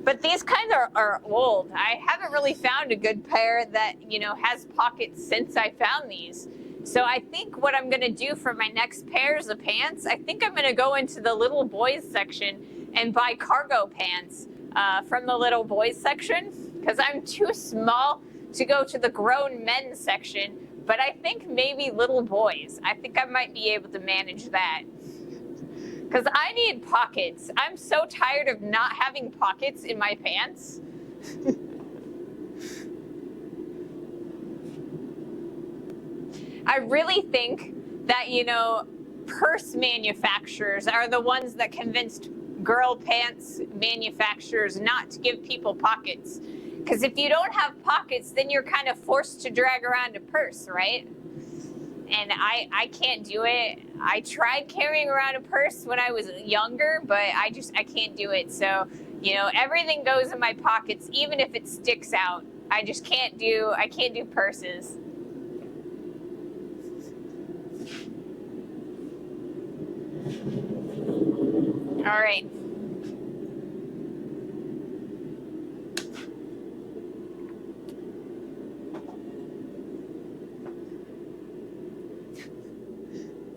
But these kinds are old. I haven't really found a good pair that, has pockets since I found these. So I think what I'm going to do for my next pairs of pants, I think I'm going to go into the little boys section and buy cargo pants from the little boys section, because I'm too small to go to the grown men section. But I think maybe little boys. I think I might be able to manage that. Because I need pockets. I'm so tired of not having pockets in my pants. I really think that, you know, purse manufacturers are the ones that convinced girl pants manufacturers not to give people pockets. Because if you don't have pockets, then you're kind of forced to drag around a purse, right? And I can't do it. I tried carrying around a purse when I was younger, but I can't do it. So, you know, everything goes in my pockets, even if it sticks out. I can't do purses. All right.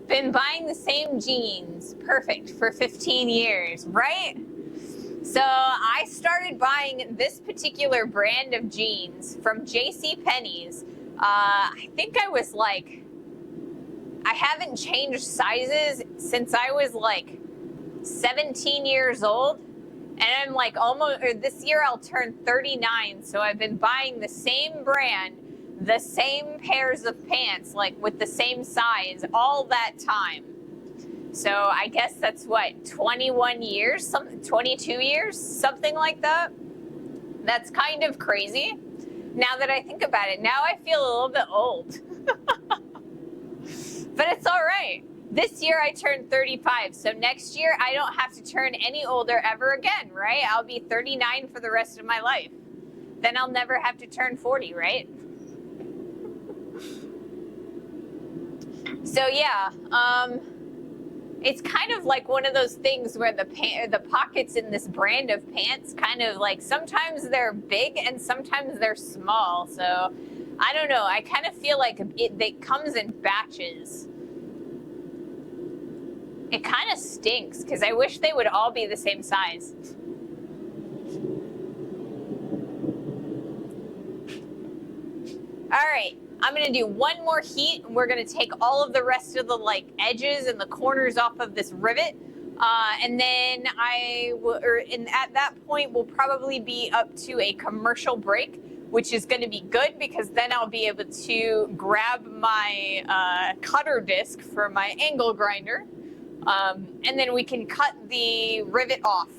Been buying the same jeans, perfect, for 15 years, right? So I started buying this particular brand of jeans from JCPenney's. I think I was like, I haven't changed sizes since I was like 17 years old. And I'm like this year I'll turn 39. So I've been buying the same brand, the same pairs of pants, like with the same size all that time. So I guess that's what, 21 years, 22 years, something like that. That's kind of crazy. Now that I think about it, now I feel a little bit old. But it's all right. This year I turned 35, so next year I don't have to turn any older ever again, right? I'll be 39 for the rest of my life. Then I'll never have to turn 40, right? So yeah, it's kind of like one of those things where the pockets in this brand of pants kind of like, sometimes they're big and sometimes they're small. So I don't know. I kind of feel like it comes in batches. It kind of stinks because I wish they would all be the same size. All right, I'm gonna do one more heat and we're gonna take all of the rest of the like edges and the corners off of this rivet. And then at that point we'll probably be up to a commercial break, which is going to be good because then I'll be able to grab my cutter disc for my angle grinder. And then we can cut the rivet off.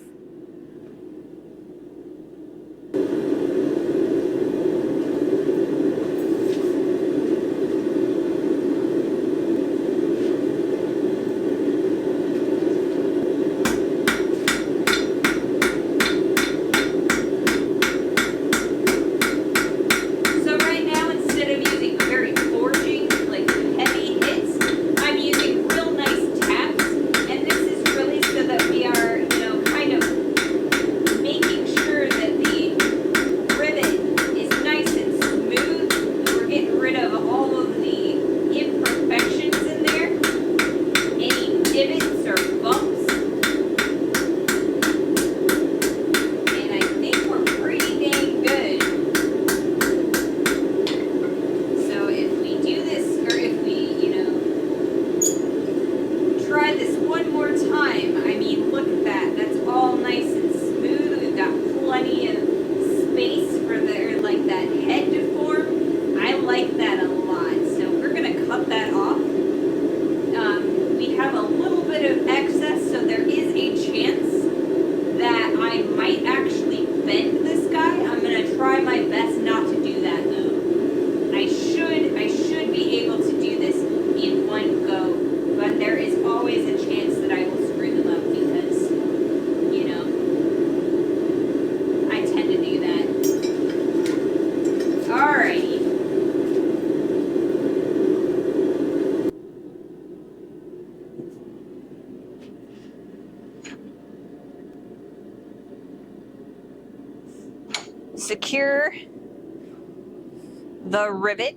Secure the rivet.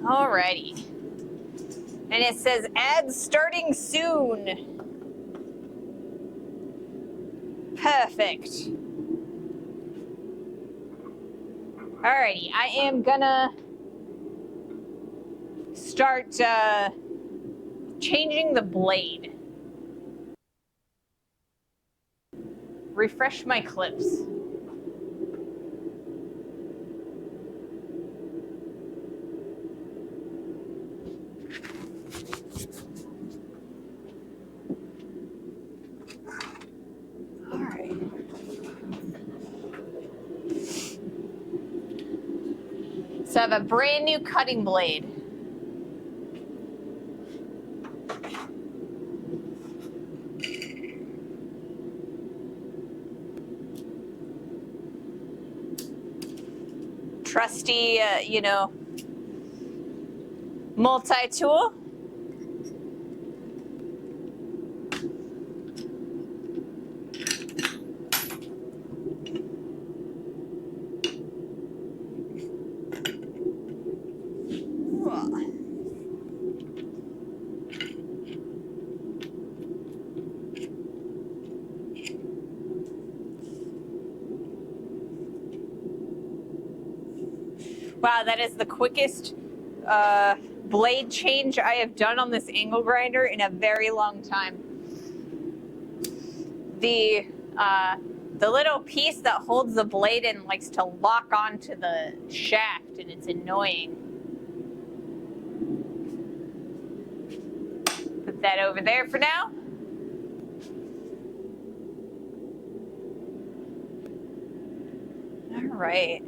Alrighty. And it says ads starting soon. Perfect. Alrighty, I am gonna start changing the blade. Refresh my clips. Alright. So I have a brand new cutting blade. Trusty, multi-tool. Wow, that is the quickest blade change I have done on this angle grinder in a very long time. The little piece that holds the blade in likes to lock onto the shaft, and it's annoying. Put that over there for now. All right.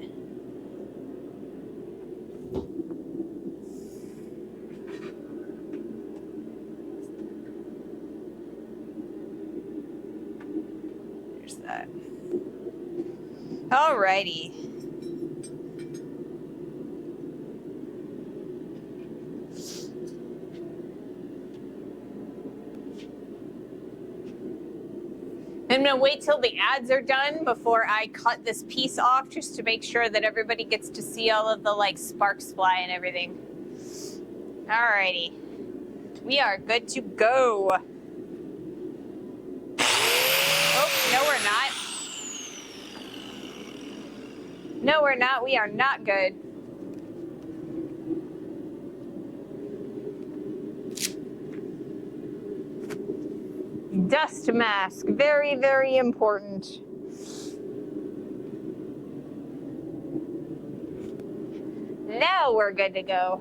There's that. All righty. I'm gonna wait till the ads are done before I cut this piece off, just to make sure that everybody gets to see all of the like sparks fly and everything. Alrighty, we are good to go. Oh, no we're not. No we're not, we are not good. Dust mask, very, very important. Now we're good to go.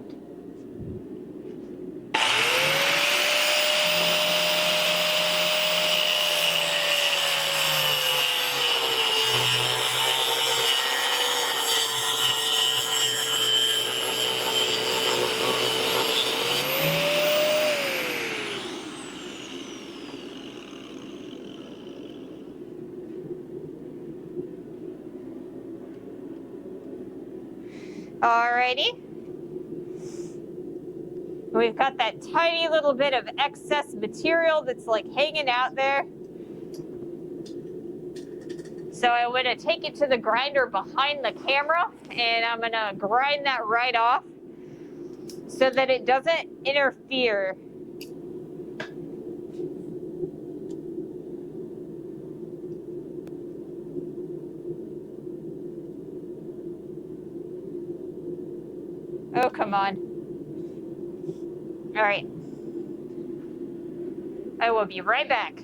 Alrighty. We've got that tiny little bit of excess material that's like hanging out there. So I'm going to take it to the grinder behind the camera, and I'm going to grind that right off so that it doesn't interfere. Oh, come on. All right. I will be right back.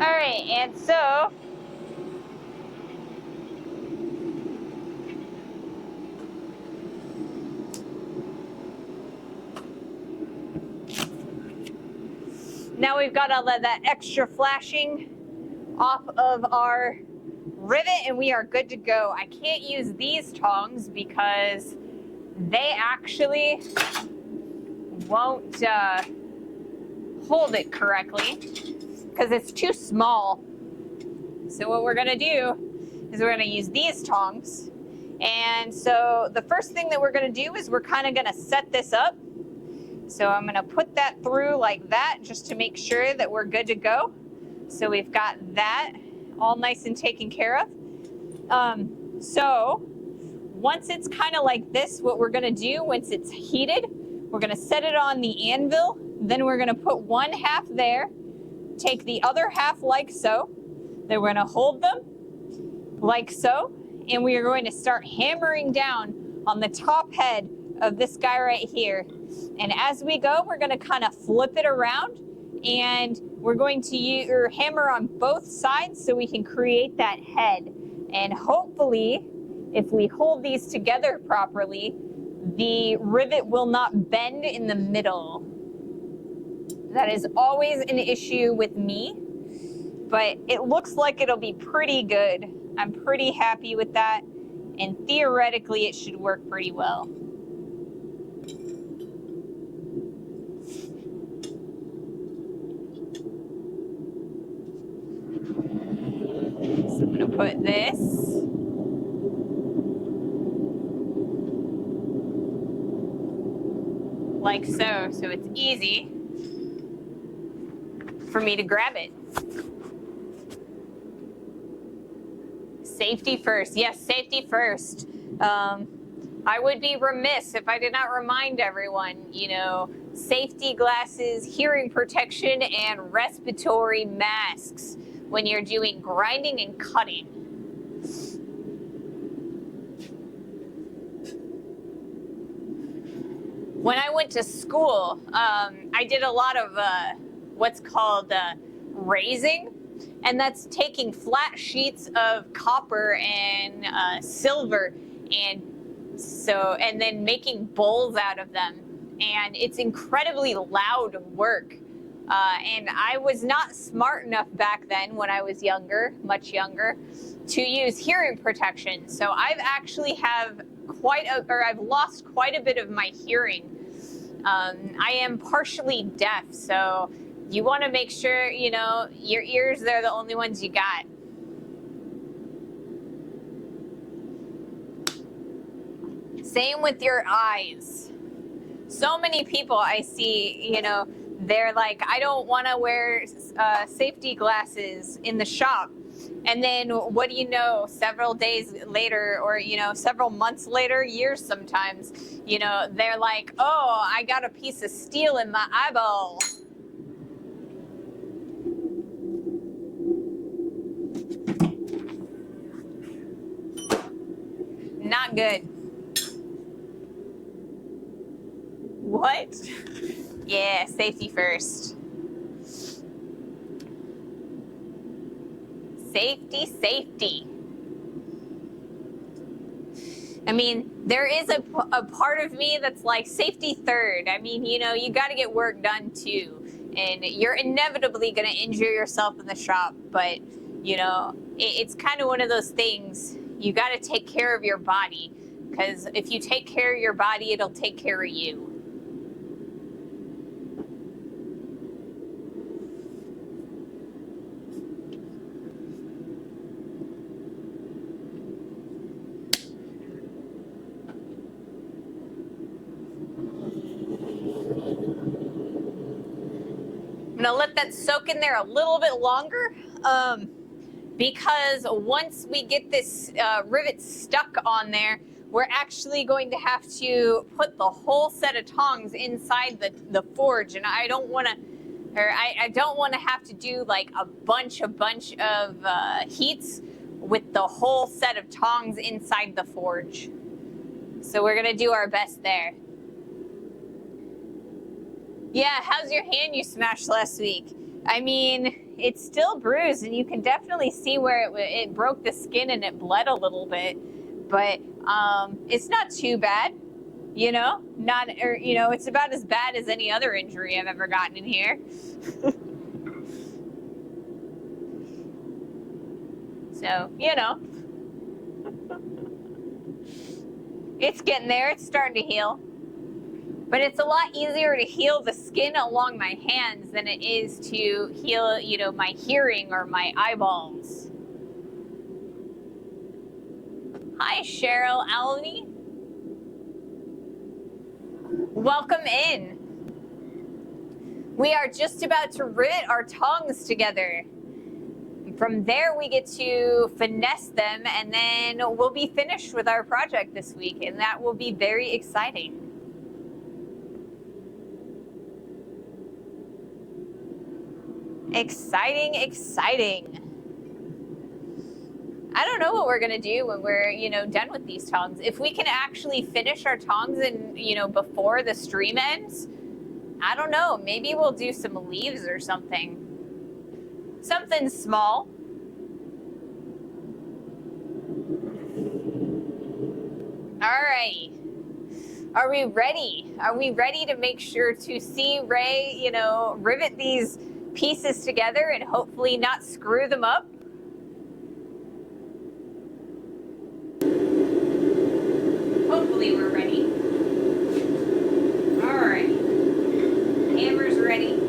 All right, and so Now we've got all that extra flashing off of our rivet and we are good to go. I can't use these tongs because they actually won't hold it correctly because it's too small. So what we're gonna do is we're gonna use these tongs. And so the first thing that we're gonna do is we're kind of gonna set this up. So I'm gonna put that through like that just to make sure that we're good to go. So we've got that all nice and taken care of. So once it's kind of like this, what we're gonna do once it's heated, we're gonna set it on the anvil. Then we're gonna put one half there, take the other half like so. Then we're gonna hold them like so. And we are going to start hammering down on the top head of this guy right here. And as we go, we're gonna kind of flip it around and we're going to hammer on both sides so we can create that head. And hopefully, if we hold these together properly, the rivet will not bend in the middle. That is always an issue with me, but it looks like it'll be pretty good. I'm pretty happy with that, and theoretically it should work pretty well. So I'm gonna put this like so it's easy for me to grab it. Safety first. Yes, safety first. I would be remiss if I did not remind everyone, you know, safety glasses, hearing protection, and respiratory masks when you're doing grinding and cutting. When I went to school, I did a lot of what's called raising. And that's taking flat sheets of copper and silver and then making bowls out of them. And it's incredibly loud work. And I was not smart enough back then when I was younger, much younger, to use hearing protection. So I've actually I've lost quite a bit of my hearing. I am partially deaf, so you want to make sure, you know, your ears, they're the only ones you got. Same with your eyes. So many people I see, you know, they're like, I don't want to wear safety glasses in the shop. And then what do you know, several days later, or, you know, several months later, years sometimes, you know, they're like, oh, I got a piece of steel in my eyeball. Not good. What? Yeah, safety first. Safety, safety. I mean, there is a part of me that's like safety third. I mean, you know, you got to get work done too. And you're inevitably going to injure yourself in the shop. But, you know, it's kind of one of those things. You got to take care of your body. Because if you take care of your body, it'll take care of you. I'm gonna let that soak in there a little bit longer because once we get this rivet stuck on there, we're actually going to have to put the whole set of tongs inside the forge, and I don't want to have to do like a bunch of heats with the whole set of tongs inside the forge. So we're gonna do our best there. Yeah, how's your hand you smashed last week? I mean, it's still bruised, and you can definitely see where it broke the skin and it bled a little bit. But it's not too bad, you know? It's about as bad as any other injury I've ever gotten in here. So, you know, it's getting there. It's starting to heal. But it's a lot easier to heal the skin along my hands than it is to heal, you know, my hearing or my eyeballs. Hi, Cheryl Alvey. Welcome in. We are just about to rivet our tongs together. From there, we get to finesse them, and then we'll be finished with our project this week, and that will be very exciting. Exciting, exciting. I don't know what we're gonna do when we're, you know, done with these tongs. If we can actually finish our tongs and, you know, before the stream ends, I don't know. Maybe we'll do some leaves or something. Something small. Alrighty. Are we ready? Are we ready to make sure to see Ray, you know, rivet these pieces together and hopefully not screw them up? Hopefully we're ready. Alright. Hammer's ready.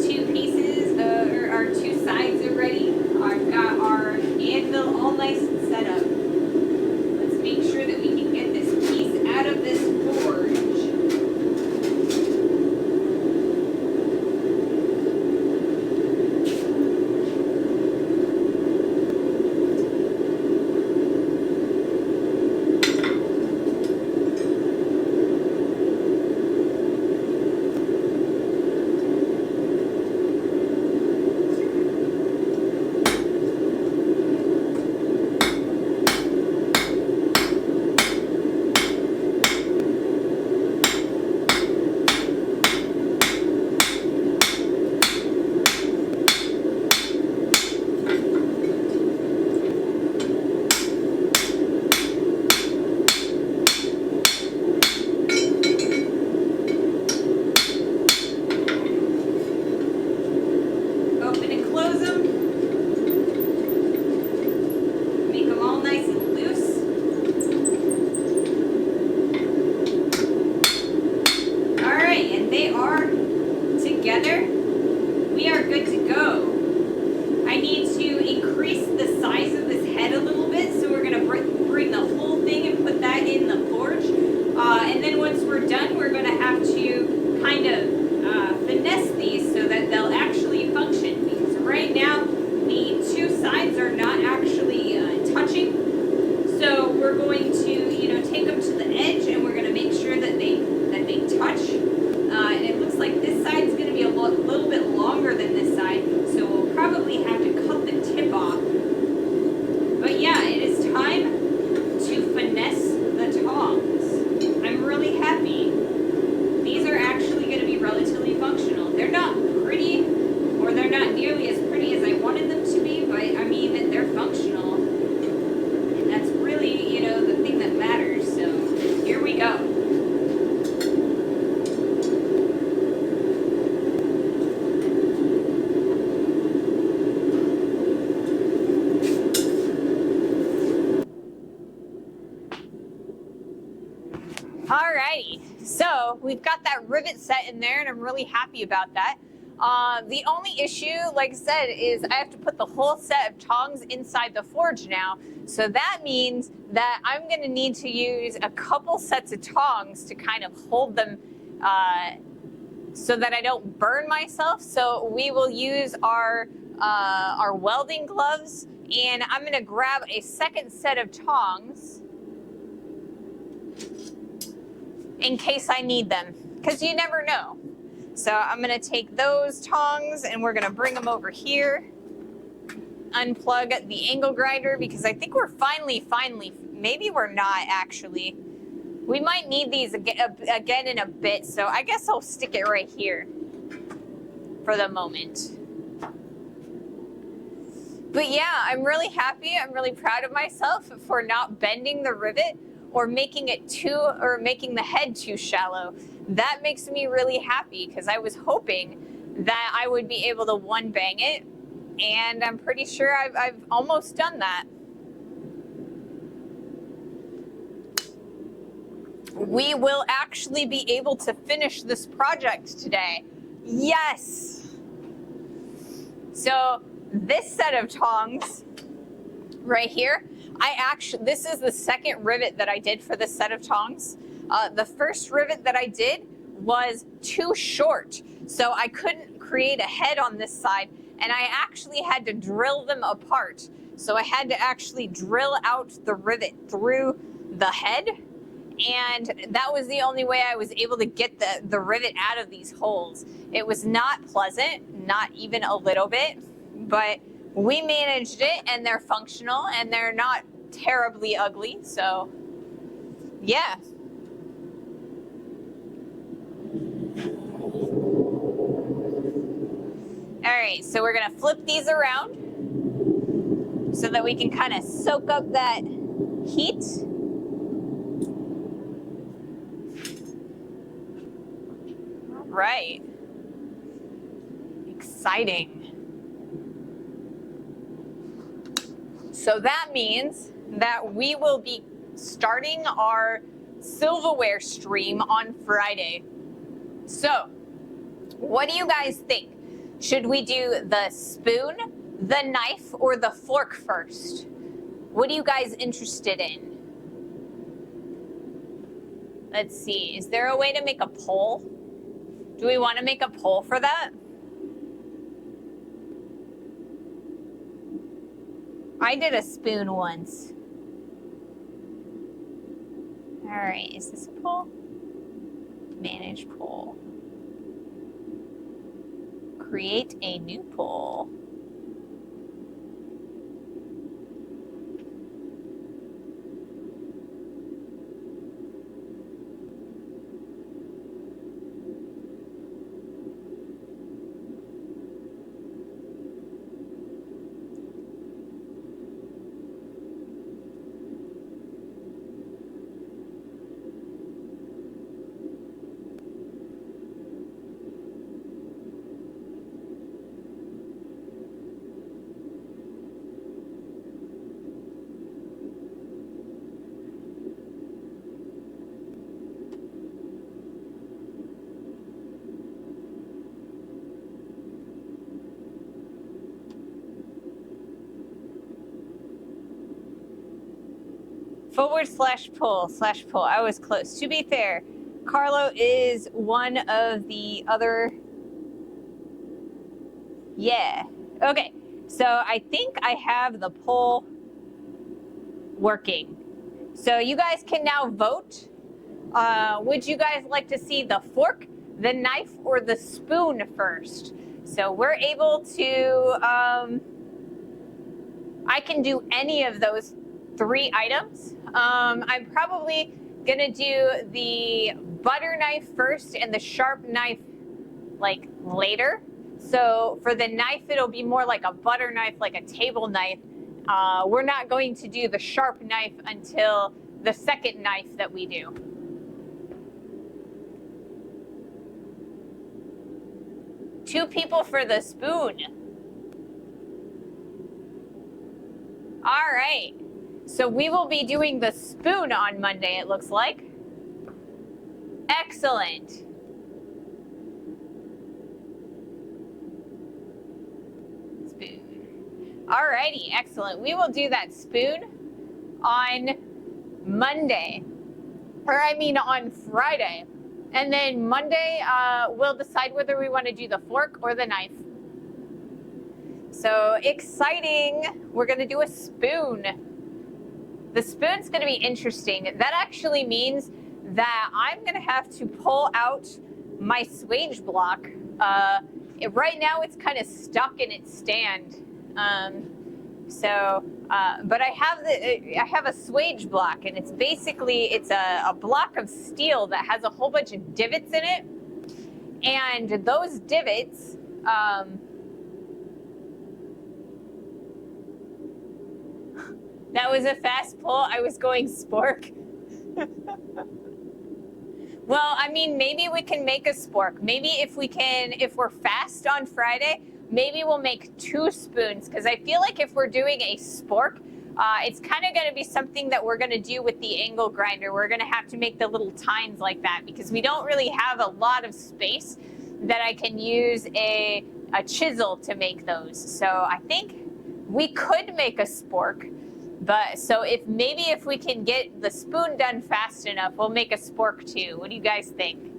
Two pieces, or our two sides are ready. I've got our anvil all nice and set up. Let's make sure that we can get this piece out of this forge. Alrighty, so we've got that rivet set in there, and I'm really happy about that. The only issue, like I said, is I have to put the whole set of tongs inside the forge now. So that means that I'm going to need to use a couple sets of tongs to kind of hold them so that I don't burn myself. So we will use our welding gloves, and I'm going to grab a second set of tongs in case I need them, because you never know. So I'm going to take those tongs and we're going to bring them over here, unplug the angle grinder, because I think we're finally, maybe we're not actually. We might need these again in a bit, so I guess I'll stick it right here for the moment. But yeah, I'm really happy. I'm really proud of myself for not bending the rivet or making it making the head too shallow. That makes me really happy, because I was hoping that I would be able to one bang it and I'm pretty sure I've almost done that. We will actually be able to finish this project today. Yes! So this set of tongs right here, this is the second rivet that I did for this set of tongs. The first rivet that I did was too short, so I couldn't create a head on this side, and I actually had to drill them apart. So I had to actually drill out the rivet through the head, and that was the only way I was able to get the rivet out of these holes. It was not pleasant, not even a little bit, but we managed it, and they're functional, and they're not terribly ugly, so yeah. All right, so we're gonna flip these around so that we can kind of soak up that heat. All right. Exciting. So that means that we will be starting our silverware stream on Friday. So, what do you guys think? Should we do the spoon, the knife, or the fork first? What are you guys interested in? Let's see, is there a way to make a poll? Do we want to make a poll for that? I did a spoon once. All right, is this a poll? Manage poll. Create a new poll. /pull. I was close. To be fair, Carlo is one of the other. Yeah. Okay. So I think I have the poll working. So you guys can now vote. Would you guys like to see the fork, the knife, or the spoon first? So we're able to. I can do any of those 3 items. I'm probably gonna do the butter knife first and the sharp knife like later. So for the knife, it'll be more like a butter knife, like a table knife. We're not going to do the sharp knife until the second knife that we do. Two people for the spoon. All right. So we will be doing the spoon on Monday, it looks like. Excellent. Spoon. All righty, excellent. We will do that spoon on Monday. Or I mean on Friday. And then Monday, we'll decide whether we want to do the fork or the knife. So exciting. We're going to do a spoon. The spoon's going to be interesting. That actually means that I'm going to have to pull out my swage block. Right now it's kind of stuck in its stand. But I have a swage block, and it's basically, it's a block of steel that has a whole bunch of divots in it. And those divots, that was a fast pull. I was going spork. Well, I mean, maybe we can make a spork. Maybe if we're fast on Friday, maybe we'll make 2 spoons, because I feel like if we're doing a spork, it's kind of going to be something that we're going to do with the angle grinder. We're going to have to make the little tines like that because we don't really have a lot of space that I can use a chisel to make those. So I think we could make a spork, but so if we can get the spoon done fast enough, we'll make a spork too. What do you guys think?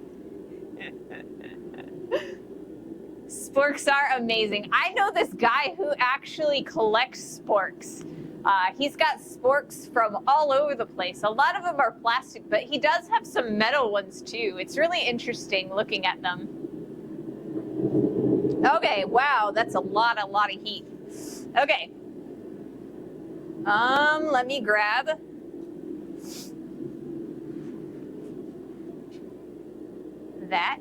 Sporks are amazing. I know this guy who actually collects sporks. He's got sporks from all over the place. A lot of them are plastic, but he does have some metal ones too. It's really interesting looking at them. Okay, wow, that's a lot of heat. Okay. Let me grab that.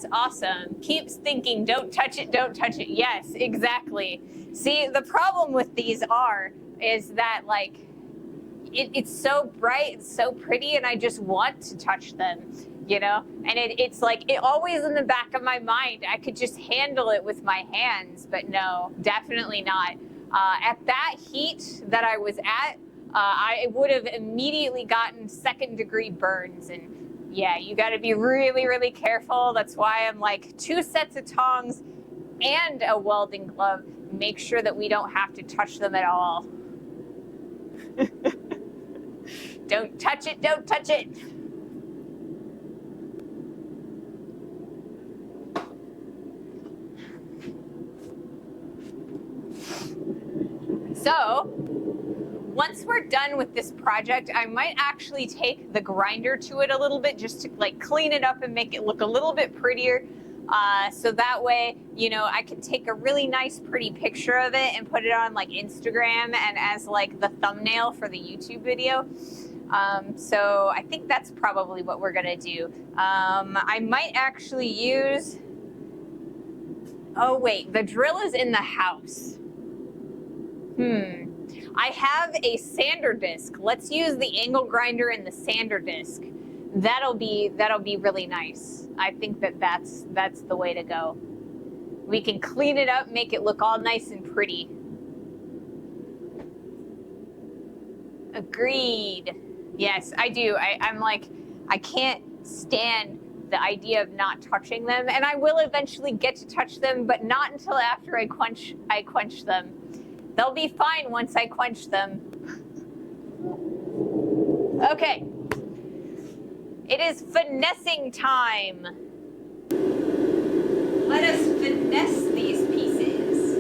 That's awesome. Keeps thinking, don't touch it, don't touch it. Yes, exactly. See, the problem with these is that, like, it's so bright, it's so pretty, and I just want to touch them, you know? And it's like, it always in the back of my mind, I could just handle it with my hands, but no, definitely not. At that heat that I was at, I would have immediately gotten second-degree burns, and yeah, you got to be really, really careful. That's why I'm like 2 sets of tongs and a welding glove. Make sure that we don't have to touch them at all. Don't touch it, don't touch it. So once we're done with this project, I might actually take the grinder to it a little bit just to like clean it up and make it look a little bit prettier. So that way, you know, I can take a really nice, pretty picture of it and put it on like Instagram and as like the thumbnail for the YouTube video. So I think that's probably what we're gonna do. I might actually use, oh wait, the drill is in the house. I have a sander disc. Let's use the angle grinder and the sander disc. That'll be really nice. I think that's the way to go. We can clean it up, make it look all nice and pretty. Agreed. Yes, I do. I'm like, I can't stand the idea of not touching them, and I will eventually get to touch them, but not until after I quench them. They'll be fine once I quench them. Okay. It is finessing time. Let us finesse these pieces.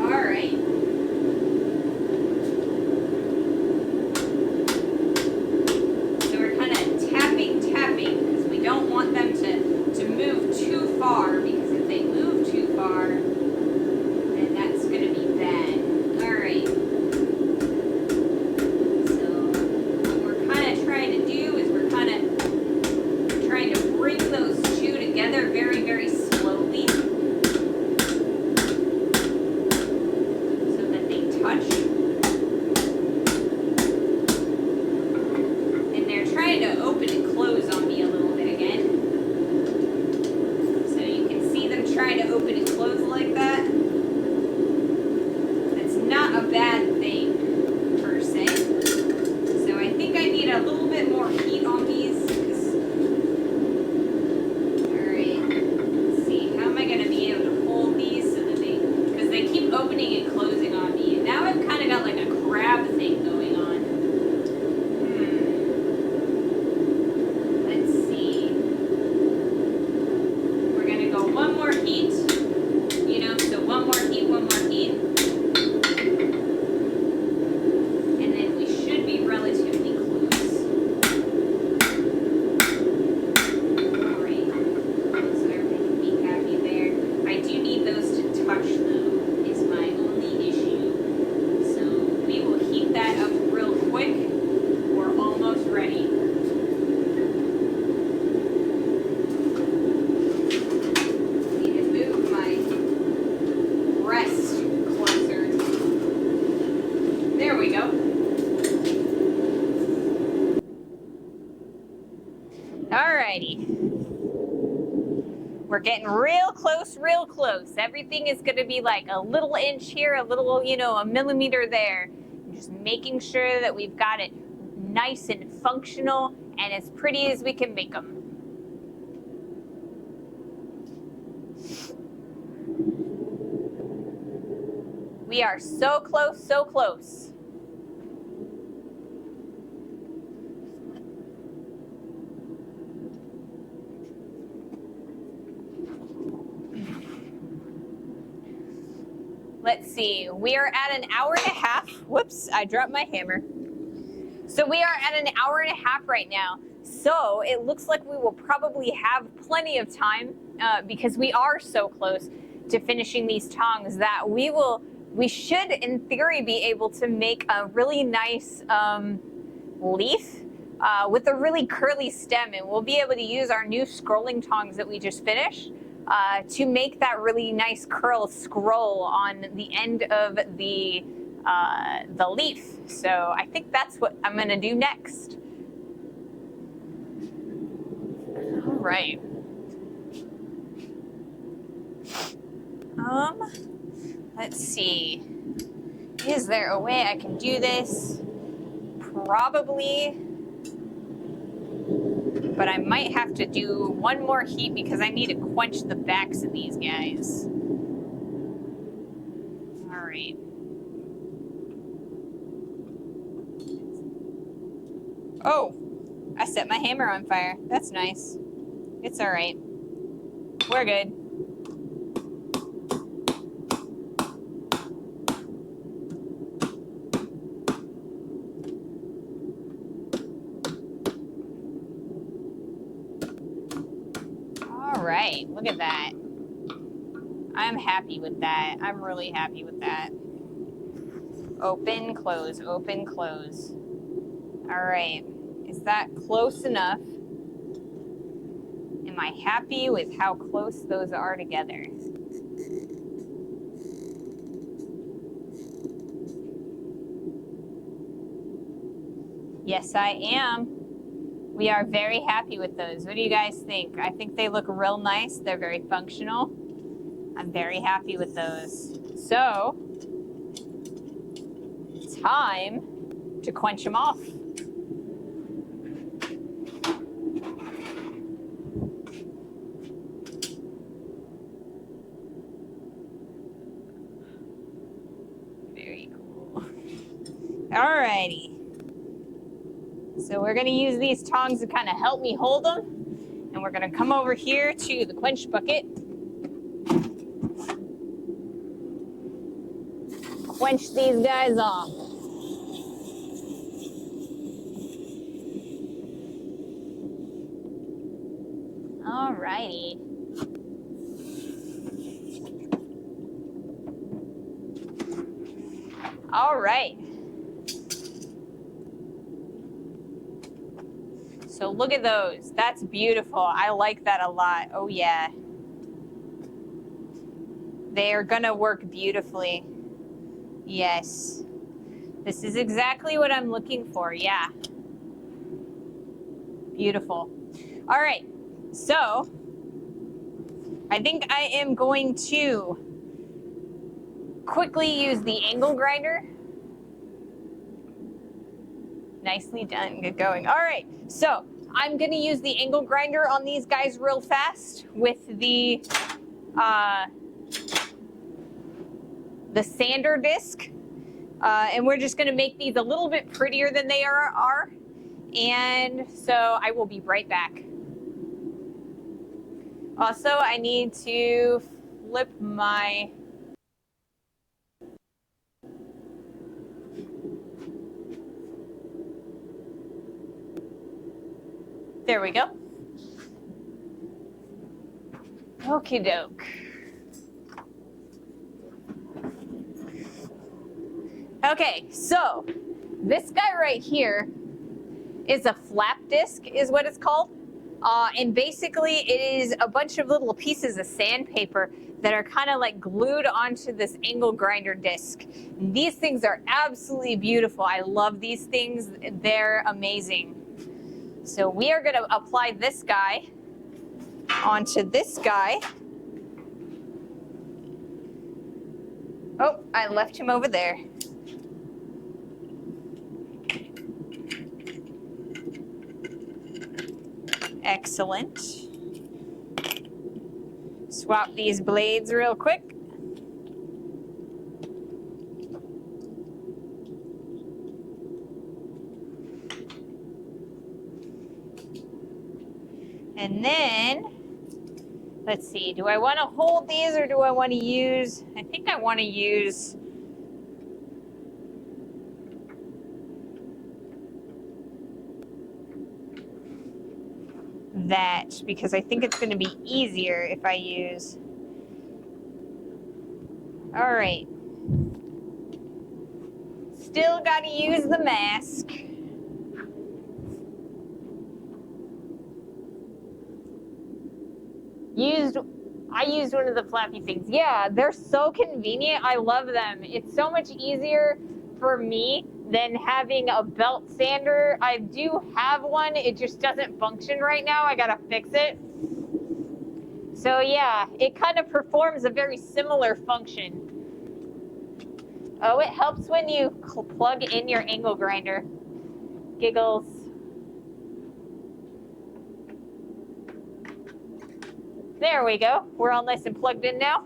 All right. So we're kind of tapping because we don't want them to move too far, because if they move too far, then that's going to be bad. All right. So what we're kind of trying to do is we're kind of trying to bring those two together very, very slowly so that they touch. And they're trying to open and close on me a little bit again. So you can see them trying to open and close like that. That's not a bad thing, per se. So I think I need a little bit more heat on these. Alright, let's see. How am I going to be able to hold these so that because they keep opening and closing on me. And now I've kind of got like a crab thing going on. Let's see. We're going to go one more heat. You know, so one more heat, one more heat. And then we should be relatively close. Alright. So everything can be happy there. I do need those to touch though, is my only issue. So we will heat that up real quick. We're almost ready. Need to move my rest closer. There we go. Alrighty. We're getting real close, real close. Everything is going to be like a little inch here, a little, you know, a millimeter there. Just making sure that we've got it nice and functional and as pretty as we can make them. We are so close, so close. Let's see, we are at an hour and a half. Whoops, I dropped my hammer. So we are at an hour and a half right now. So it looks like we will probably have plenty of time because we are so close to finishing these tongs that we should, in theory, be able to make a really nice leaf with a really curly stem. And we'll be able to use our new scrolling tongs that we just finished to make that really nice curl scroll on the end of the leaf. So I think that's what I'm going to do next. All right. Let's see. Is there a way I can do this? Probably. But I might have to do one more heat because I need to quench the backs of these guys. All right. Oh, I set my hammer on fire. That's nice. It's all right. We're good. All right, look at that. I'm happy with that. I'm really happy with that. Open, close, open, close. All right, is that close enough? Am I happy with how close those are together? Yes, I am. We are very happy with those. What do you guys think? I think they look real nice. They're very functional. I'm very happy with those. So, time to quench them off. Very cool. Alrighty. So we're gonna use these tongs to kind of help me hold them. And we're gonna come over here to the quench bucket. Quench these guys off. Alrighty. All right. So look at those. That's beautiful. I like that a lot. Oh yeah. They are gonna work beautifully. Yes. This is exactly what I'm looking for. Yeah. Beautiful. All right. So I think I am going to quickly use the angle grinder. Nicely done. Good going. All right. So I'm going to use the angle grinder on these guys real fast with the sander disc. And we're just going to make these a little bit prettier than they are. And so I will be right back. Also, I need to flip my... There we go. Okie doke. Okay, so this guy right here is a flap disc, is what it's called. And basically it is a bunch of little pieces of sandpaper that are kind of like glued onto this angle grinder disc. And these things are absolutely beautiful. I love these things. They're amazing. So we are going to apply this guy onto this guy. Oh, I left him over there. Excellent. Swap these blades real quick. And then, let's see, do I want to hold these or do I want to use, I think I want to use that because I think it's going to be easier if I use. All right. Still got to use the mask. I used one of the flappy things. Yeah, they're so convenient. I love them. It's so much easier for me than having a belt sander. I do have one. It just doesn't function right now. I gotta fix it. So yeah, it kind of performs a very similar function. Oh, it helps when you plug in your angle grinder. Giggles. There we go. We're all nice and plugged in now.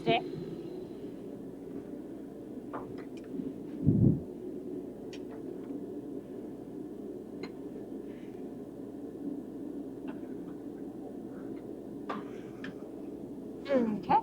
Okay. Okay.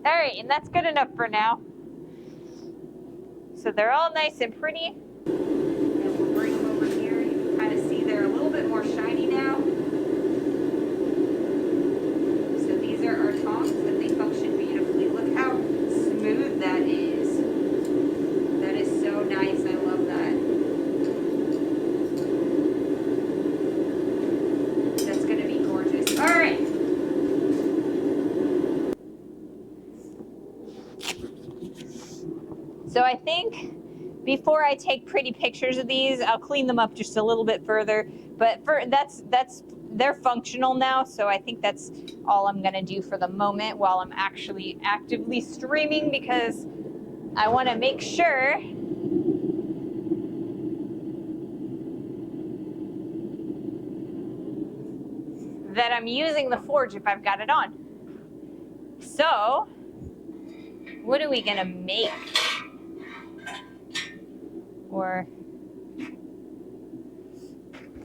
All right, and that's good enough for now. So they're all nice and pretty. And we'll bring them over here. You can kind of see they're a little bit more shiny now. So these are our tongs, and they function beautifully. Look how smooth that is. That is so nice. I love that. That's going to be gorgeous. All right. So I think before I take pretty pictures of these, I'll clean them up just a little bit further. But they're functional now, so I think that's all I'm gonna do for the moment while I'm actually actively streaming, because I want to make sure that I'm using the forge if I've got it on. So, what are we gonna make? Or,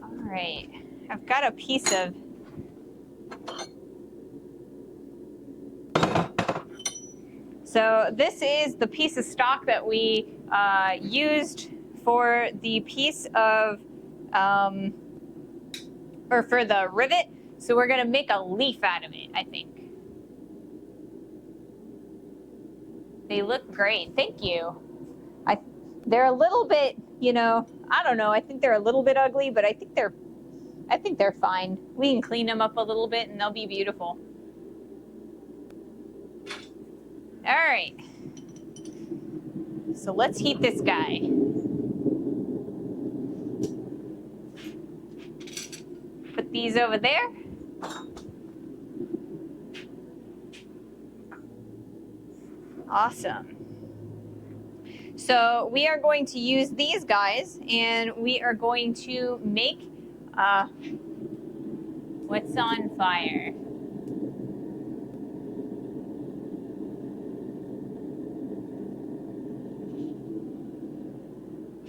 all right, I've got a piece of, so this is the piece of stock that we used for the piece of, or for the rivet. So we're gonna make a leaf out of it, I think. They look great, thank you. They're a little bit, you know, I don't know, I think they're a little bit ugly, but I think they're fine. We can clean them up a little bit and they'll be beautiful. All right. So let's heat this guy. Put these over there. Awesome. So we are going to use these guys, and we are going to make, what's on fire?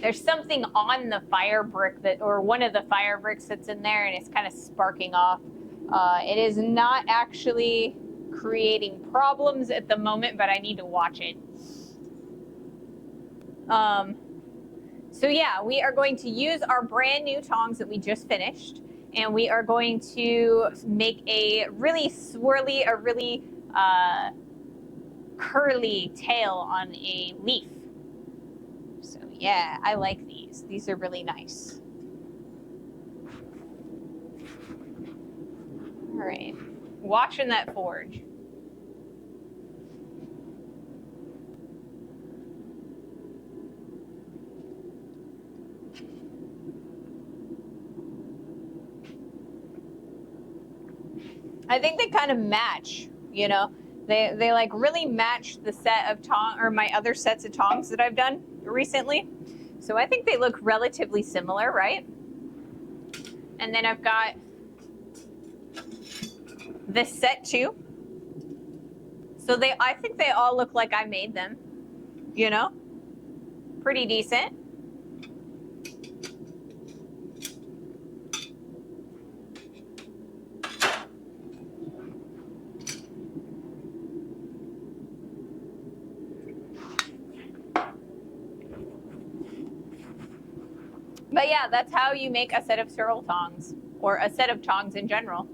There's something on the fire brick that, or one of the fire bricks that's in there, and it's kind of sparking off. It is not actually creating problems at the moment, but I need to watch it. So yeah, we are going to use our brand new tongs that we just finished, and we are going to make a really swirly, a really curly tail on a leaf. So yeah, I like these. These are really nice. All right, watching that forge. I think they kind of match, you know. They like really match the set of tongs, or my other sets of tongs that I've done recently. So I think they look relatively similar, right? And then I've got this set too. So I think they all look like I made them, you know? Pretty decent. But yeah, that's how you make a set of swirl tongs. or a set of tongs in general.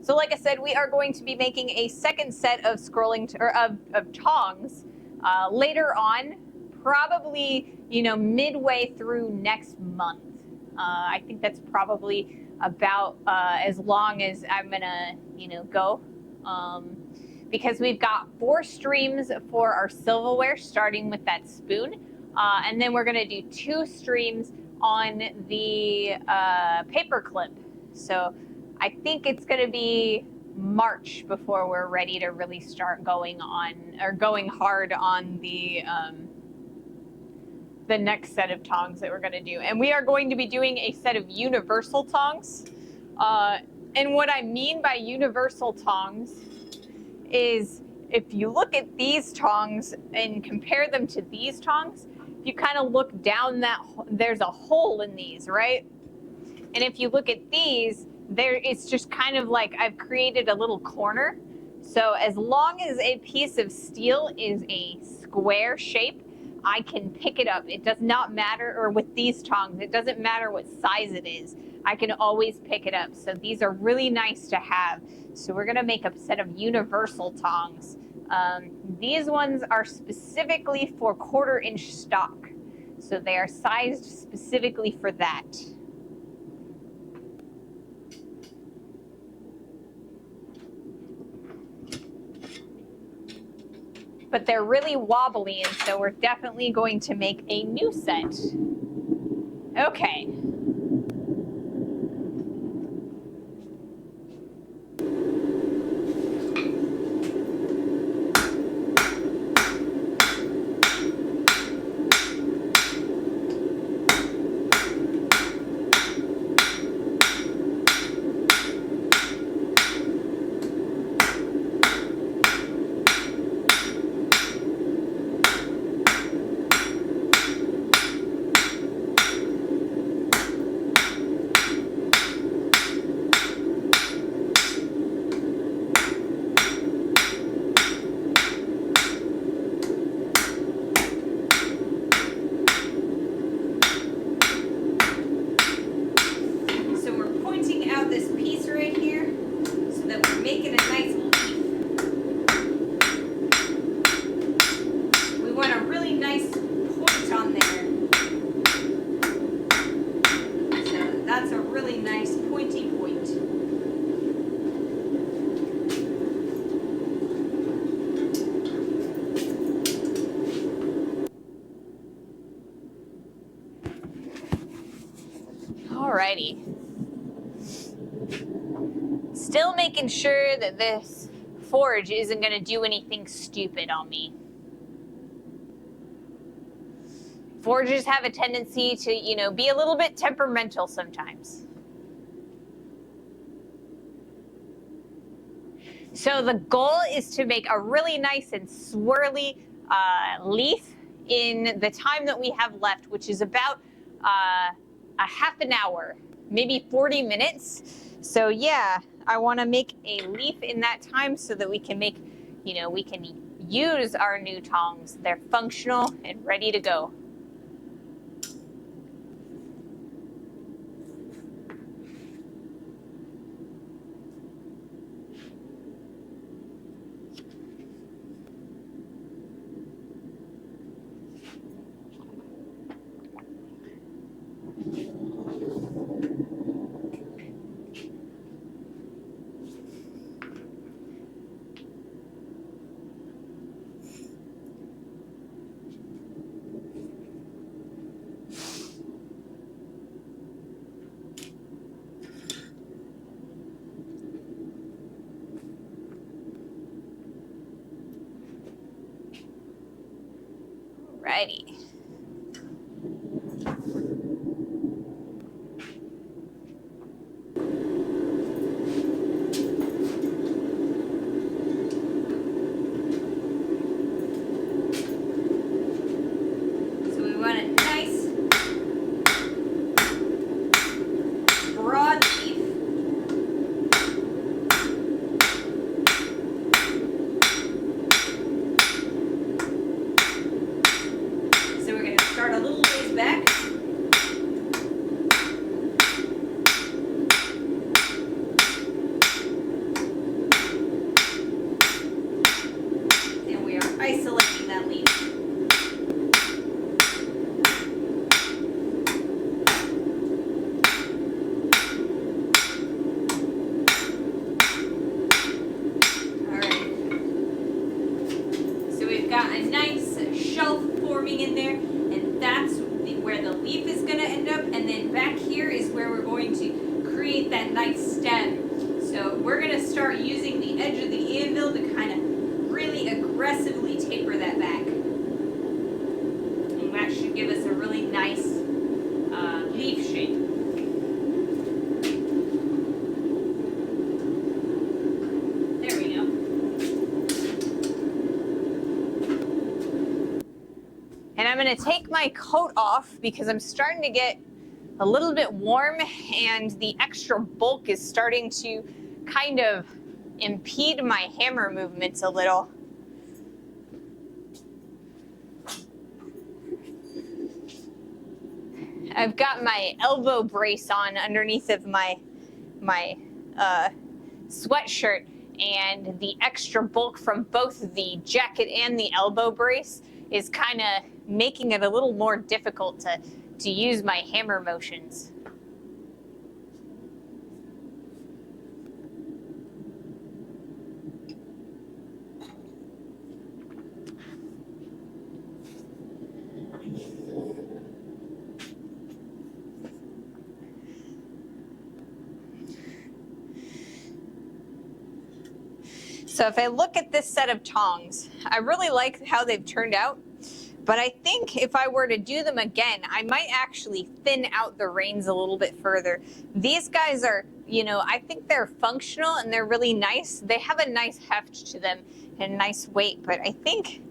So like I said, we are going to be making a second set of of tongs later on, probably, midway through next month. I think that's probably about as long as I'm gonna, go. Because we've got 4 streams for our silverware, starting with that spoon. And then we're gonna do 2 streams on the paper clip. So I think it's gonna be March before we're ready to really start going hard on the next set of tongs that we're going to do. And we are going to be doing a set of universal tongs. And what I mean by universal tongs is if you look at these tongs and compare them to these tongs, if you kind of look down there's a hole in these, right? And if you look at these, it's just kind of like I've created a little corner. So as long as a piece of steel is a square shape, I can pick it up. It does not matter, or with these tongs, it doesn't matter what size it is. I can always pick it up. So these are really nice to have. So we're gonna make a set of universal tongs. These ones are specifically for 1/4 inch stock. So they are sized specifically for that. But they're really wobbly, and so we're definitely going to make a new set. Okay. Alrighty. Still making sure that this forge isn't going to do anything stupid on me. Forges have a tendency to, be a little bit temperamental sometimes. So the goal is to make a really nice and swirly leaf in the time that we have left, which is about a half an hour, maybe 40 minutes. So yeah, I want to make a leaf in that time so that we can make, we can use our new tongs. They're functional and ready to go. Alrighty. So we want a nice broad leaf. start using the edge of the anvil to kind of really aggressively taper that back. And that should give us a really nice leaf shape. There we go. And I'm going to take my coat off because I'm starting to get a little bit warm and the extra bulk is starting to kind of impede my hammer movements a little. I've got my elbow brace on underneath of my sweatshirt, and the extra bulk from both the jacket and the elbow brace is kind of making it a little more difficult to use my hammer motions. So if I look at this set of tongs, I really like how they've turned out, but I think if I were to do them again, I might actually thin out the reins a little bit further. These guys are, you know, I think they're functional and they're really nice. They have a nice heft to them and a nice weight, but I think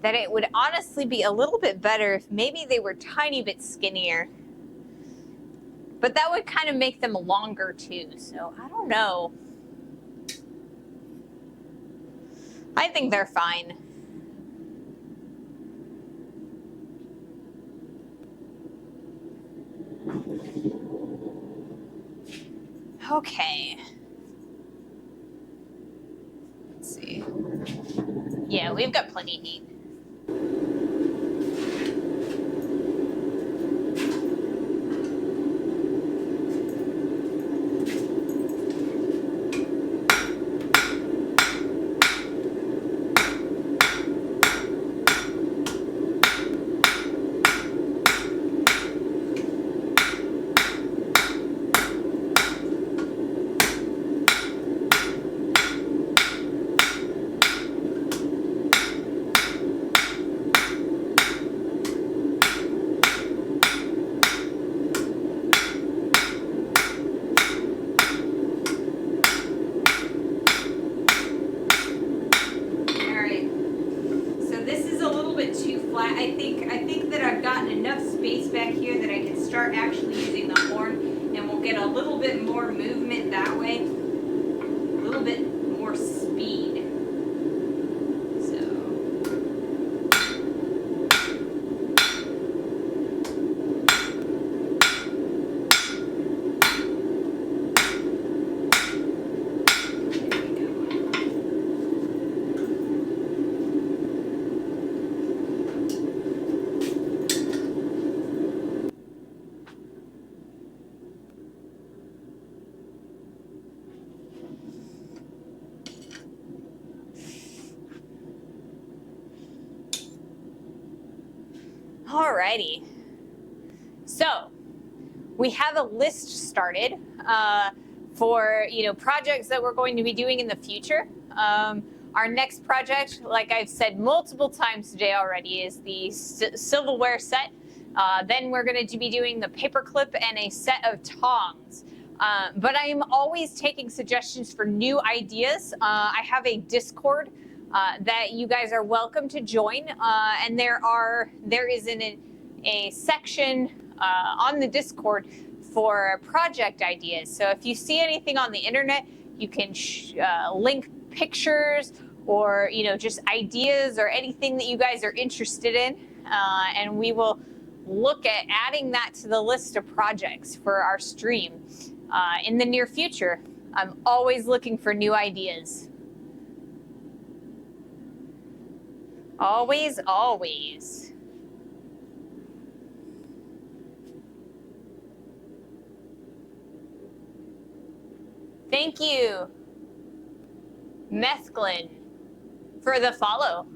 that it would honestly be a little bit better if maybe they were a tiny bit skinnier. But that would kind of make them longer too, so I don't know. I think they're fine. Okay. Let's see. Yeah, we've got plenty of heat. I think that I've gotten enough space back here that I can start actually using the horn, and we'll get a little bit more movement that way, a little bit more speed. Alrighty, so we have a list started for projects that we're going to be doing in the future. Our next project, like I've said multiple times today already, is the silverware set. Then we're going to be doing the paperclip and a set of tongs. But I am always taking suggestions for new ideas. I have a Discord that you guys are welcome to join, and there is a section on the Discord for project ideas. So if you see anything on the internet, you can link pictures or just ideas or anything that you guys are interested in, and we will look at adding that to the list of projects for our stream in the near future. I'm always looking for new ideas. Always, always. Thank you, Methglin, for the follow.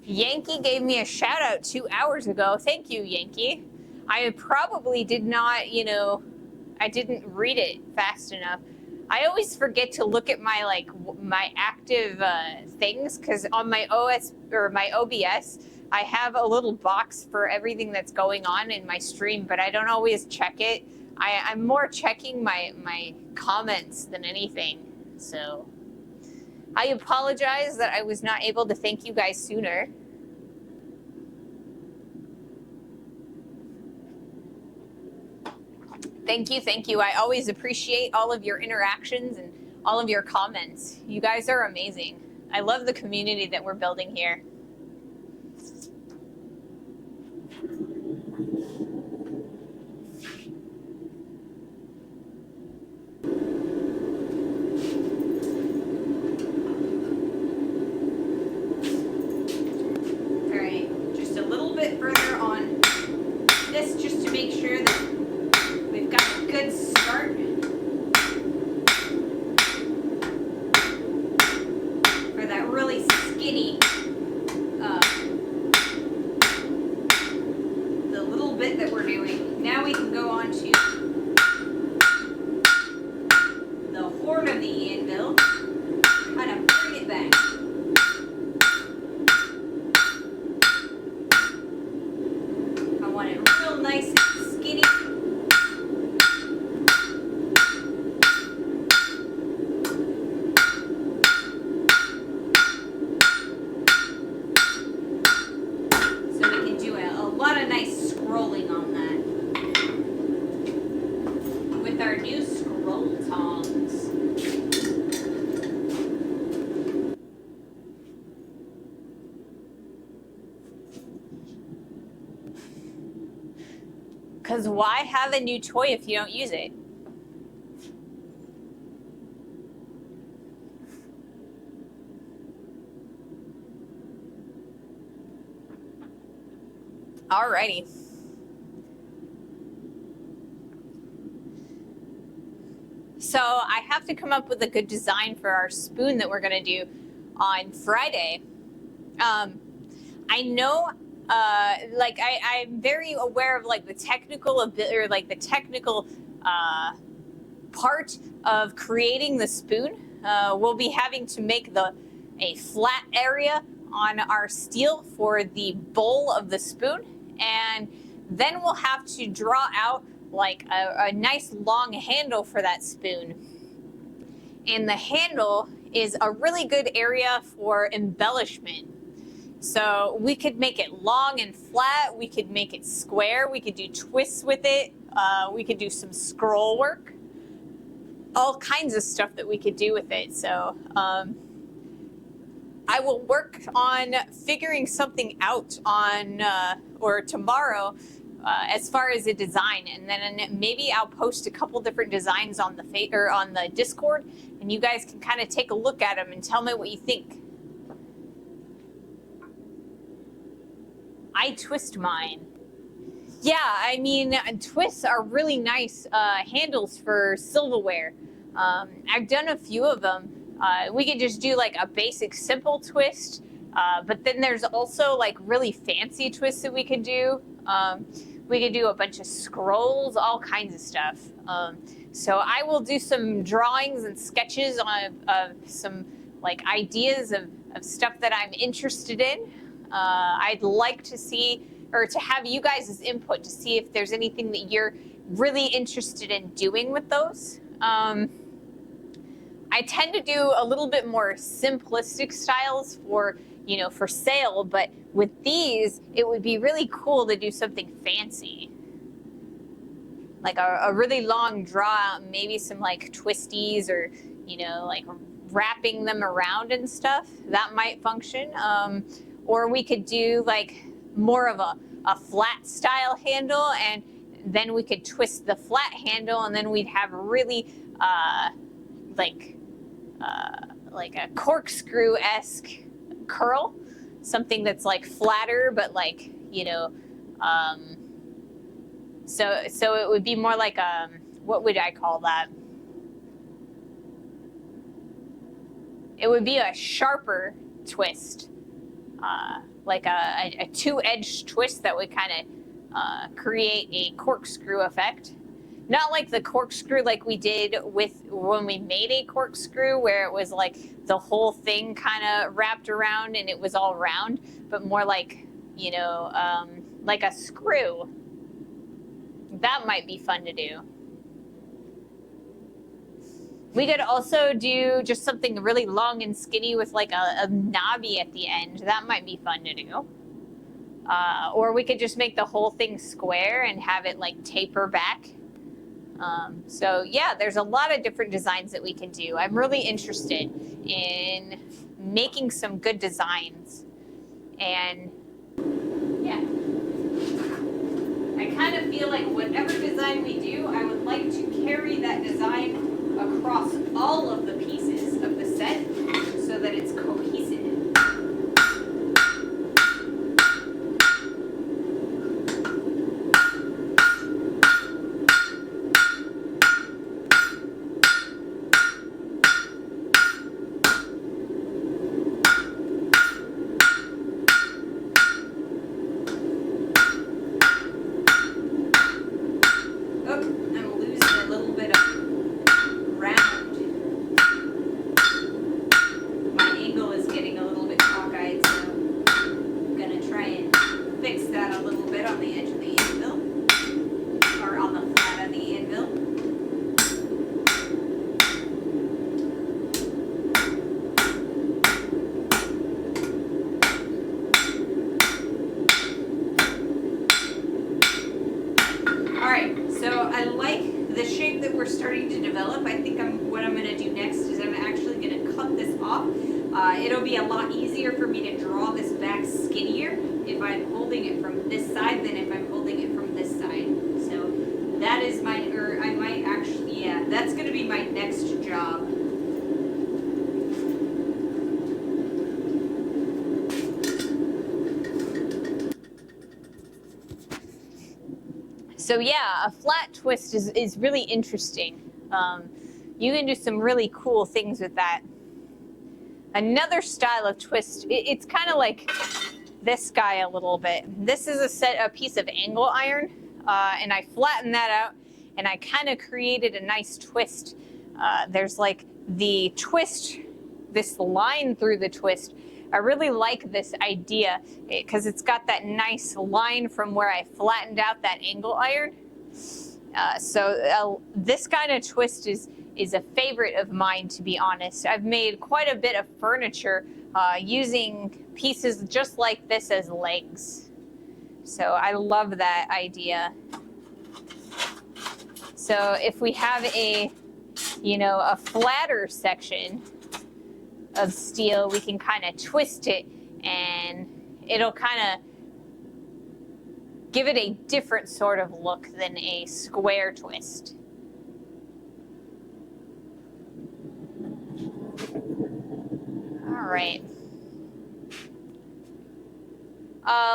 Yankee gave me a shout out 2 hours ago. Thank you, Yankee. I probably did not, you know, I didn't read it fast enough. I always forget to look at my my active things, because on my OS or my OBS, I have a little box for everything that's going on in my stream, but I don't always check it. I'm more checking my comments than anything. So I apologize that I was not able to thank you guys sooner. Thank you, thank you. I always appreciate all of your interactions and all of your comments. You guys are amazing. I love the community that we're building here. All right, just a little bit further on this, just to make sure that we've got a good start. For that really skinny, the little bit that we're doing. Now we can go on to the horn of the anvil, kind of bring it back. I want it real nice and skinny. So we can do a lot of nice scrolling on that with our new scroll tongs. Because why have a new toy if you don't use it? Alrighty. So I have to come up with a good design for our spoon that we're gonna do on Friday. I know, I'm very aware of like the technical or like the technical part of creating the spoon. We'll be having to make a flat area on our steel for the bowl of the spoon, and then we'll have to draw out like a nice long handle for that spoon. And the handle is a really good area for embellishment. So we could make it long and flat, we could make it square, we could do twists with it, we could do some scroll work, all kinds of stuff that we could do with it. So I will work on figuring something out on or tomorrow as far as a design, and then maybe I'll post a couple different designs on the Discord, and you guys can kind of take a look at them and tell me what you think. I twist mine. Yeah, I mean, twists are really nice handles for silverware. I've done a few of them. We could just do like a basic simple twist, but then there's also like really fancy twists that we could do. We could do a bunch of scrolls, all kinds of stuff. So I will do some drawings and sketches of some like ideas of stuff that I'm interested in. I'd like to see, or to have you guys' input to see if there's anything that you're really interested in doing with those. I tend to do a little bit more simplistic styles for, you know, for sale, but with these, it would be really cool to do something fancy. Like a really long draw out, maybe some like twisties, or, you know, like wrapping them around and stuff. That might function. Or we could do like more of a flat style handle, and then we could twist the flat handle, and then we'd have really like a corkscrew-esque curl, something that's like flatter, but like, you know, so it would be more like what would I call that? It would be a sharper twist. Like a two-edged twist that would kind of create a corkscrew effect. Not like the corkscrew like we did with when we made a corkscrew, where it was like the whole thing kind of wrapped around and it was all round, but more like, you know, like a screw. That might be fun to do. We could also do just something really long and skinny with like a knobby at the end. That might be fun to do. Or we could just make the whole thing square and have it like taper back. So yeah, there's a lot of different designs that we can do. I'm really interested in making some good designs. And yeah, I kind of feel like whatever design we do, I would like to carry that design across all of the pieces of the set so that it's cohesive. Starting to develop. I think what I'm going to do next is I'm actually going to cut this off. It'll be a lot easier for me to draw this back skinnier if I'm holding it from this side than if I'm holding it from this side. So that is my, or I might actually, yeah, that's going to be my next job. So yeah, a flat twist is really interesting. You can do some really cool things with that. Another style of twist, it's kind of like this guy a little bit. This is a piece of angle iron, and I flattened that out, and I kind of created a nice twist. There's like the twist, this line through the twist. I really like this idea because it's got that nice line from where I flattened out that angle iron. So this kind of twist is a favorite of mine, to be honest. I've made quite a bit of furniture using pieces just like this as legs. So I love that idea. So if we have a, you know, a flatter section of steel, we can kind of twist it and it'll kind of give it a different sort of look than a square twist. All right.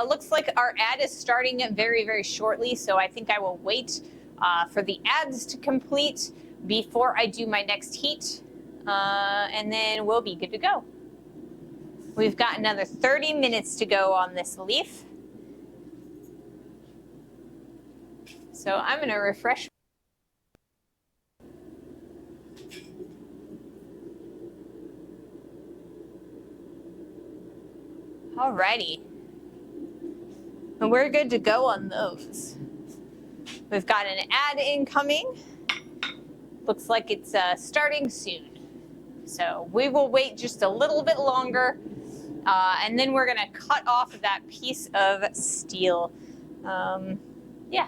Looks like our ad is starting very, very shortly, so I think I will wait for the ads to complete before I do my next heat. And then we'll be good to go. We've got another 30 minutes to go on this leaf. So I'm going to refresh. Alrighty. And we're good to go on those. We've got an ad incoming. Looks like it's starting soon. So we will wait just a little bit longer, and then we're gonna cut off that piece of steel. Yeah.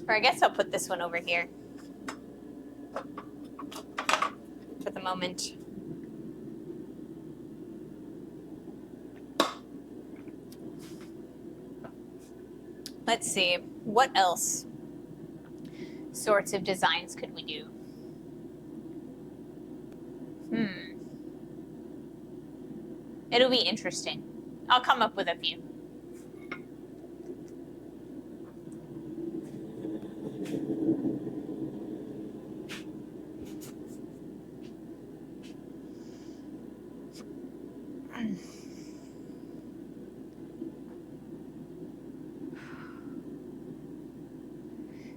Or I guess I'll put this one over here for the moment. Let's see, what else sorts of designs could we do? It'll be interesting. I'll come up with a few.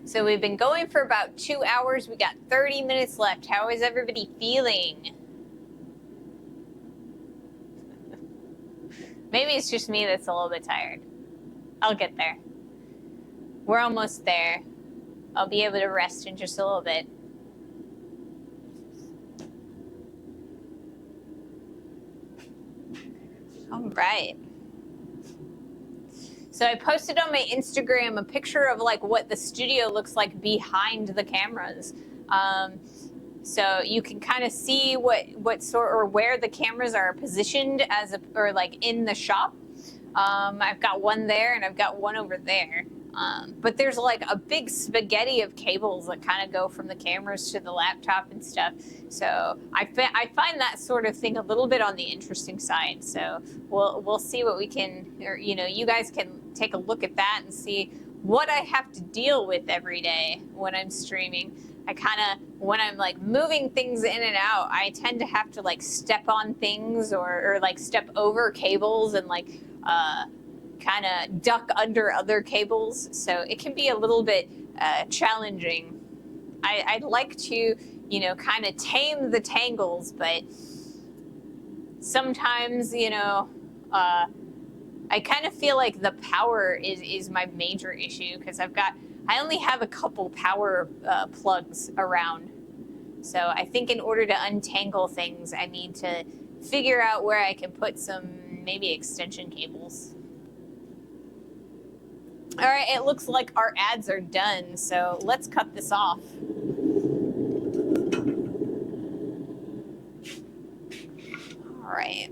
So we've been going for about 2 hours. We got 30 minutes left. How is everybody feeling? Maybe it's just me that's a little bit tired. I'll get there. We're almost there. I'll be able to rest in just a little bit. All right. So I posted on my Instagram a picture of like what the studio looks like behind the cameras. So you can kind of see what sort or where the cameras are positioned as a, or like in the shop. I've got one there and I've got one over there. But there's like a big spaghetti of cables that kind of go from the cameras to the laptop and stuff. So I find that sort of thing a little bit on the interesting side. So we'll see what we can, or you guys can take a look at that and see what I have to deal with every day when I'm streaming. I kind of, when I'm like moving things in and out, I tend to have to like step on things or like step over cables and like kind of duck under other cables. So it can be a little bit challenging. I'd like to, kind of tame the tangles, but sometimes, I kind of feel like the power is my major issue because I only have a couple power plugs around. So I think in order to untangle things, I need to figure out where I can put some maybe extension cables. All right, it looks like our ads are done, so let's cut this off. All right.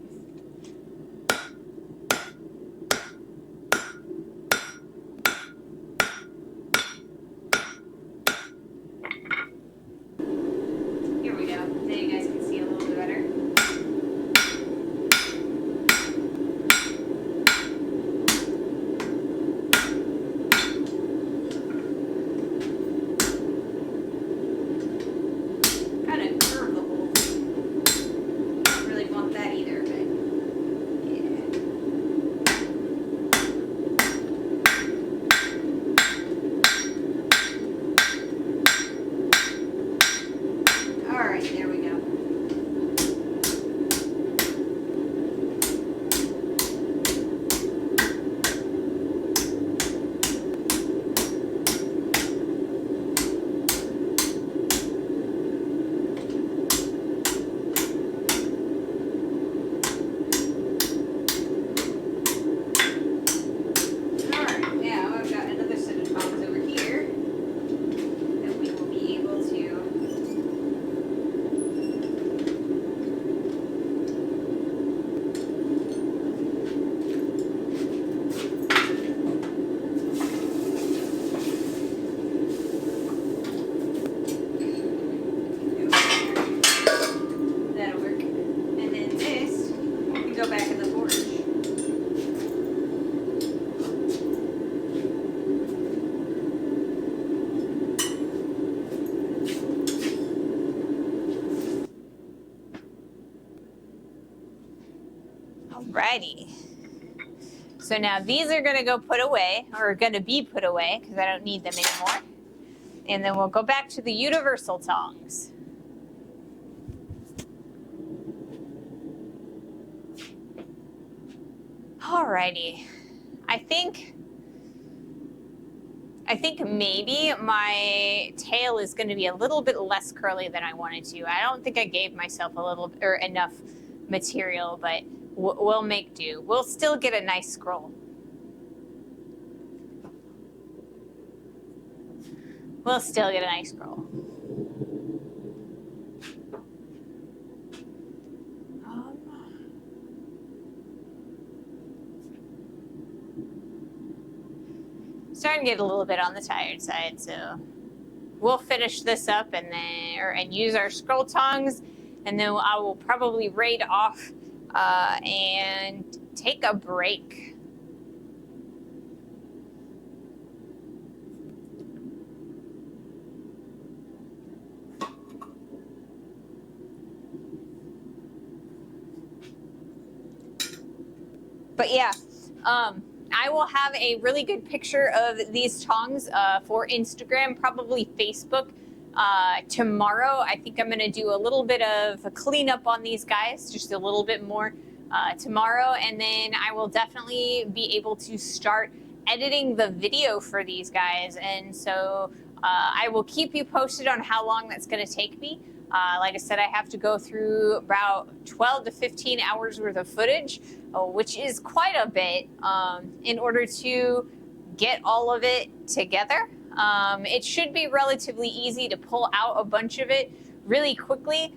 Here we go. Now you guys can see a little bit better. Alrighty. So now these are going to go put away, or going to be put away, because I don't need them anymore. And then we'll go back to the universal tongs. Alrighty. I think maybe my tail is going to be a little bit less curly than I wanted to. I don't think I gave myself a little or enough material, but we'll make do. We'll still get a nice scroll. We'll still get a nice scroll. Starting to get a little bit on the tired side, so we'll finish this up and use our scroll tongs, and then I will probably raid off and take a break. But yeah, I will have a really good picture of these tongs for Instagram, probably Facebook. Tomorrow, I think I'm going to do a little bit of a cleanup on these guys, just a little bit more tomorrow, and then I will definitely be able to start editing the video for these guys. And so I will keep you posted on how long that's going to take me. Like I said, I have to go through about 12 to 15 hours worth of footage, which is quite a bit, in order to get all of it together. It should be relatively easy to pull out a bunch of it really quickly,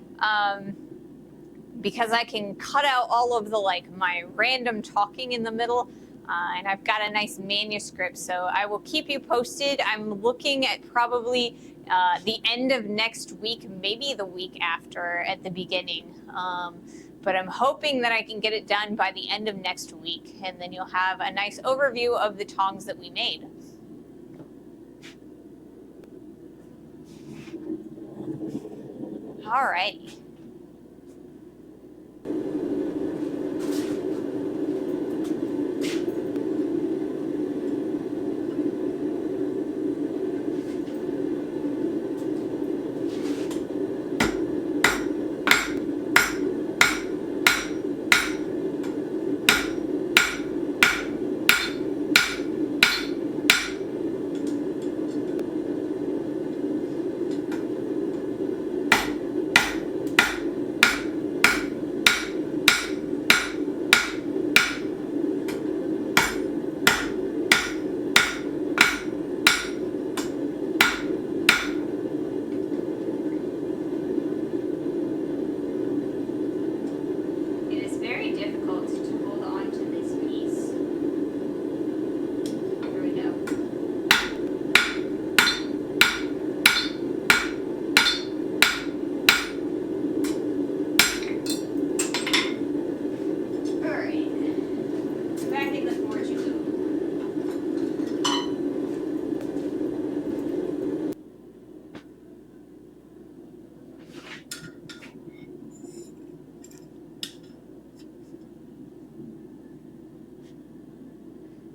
because I can cut out all of the my random talking in the middle, and I've got a nice manuscript, so I will keep you posted. I'm looking at probably the end of next week, maybe the week after at the beginning. But I'm hoping that I can get it done by the end of next week, and then you'll have a nice overview of the tongs that we made. All right.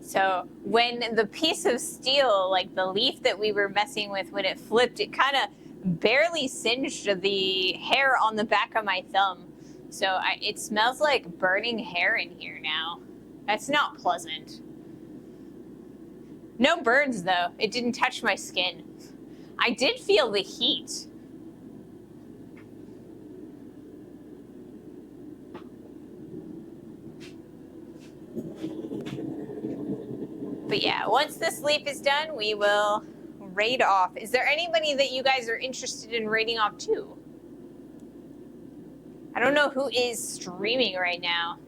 So when the piece of steel, like the leaf that we were messing with, when it flipped, it kind of barely singed the hair on the back of my thumb. So it smells like burning hair in here now. That's not pleasant. No burns though. It didn't touch my skin. I did feel the heat. But yeah, once this leaf is done, we will raid off. Is there anybody that you guys are interested in raiding off too? I don't know who is streaming right now.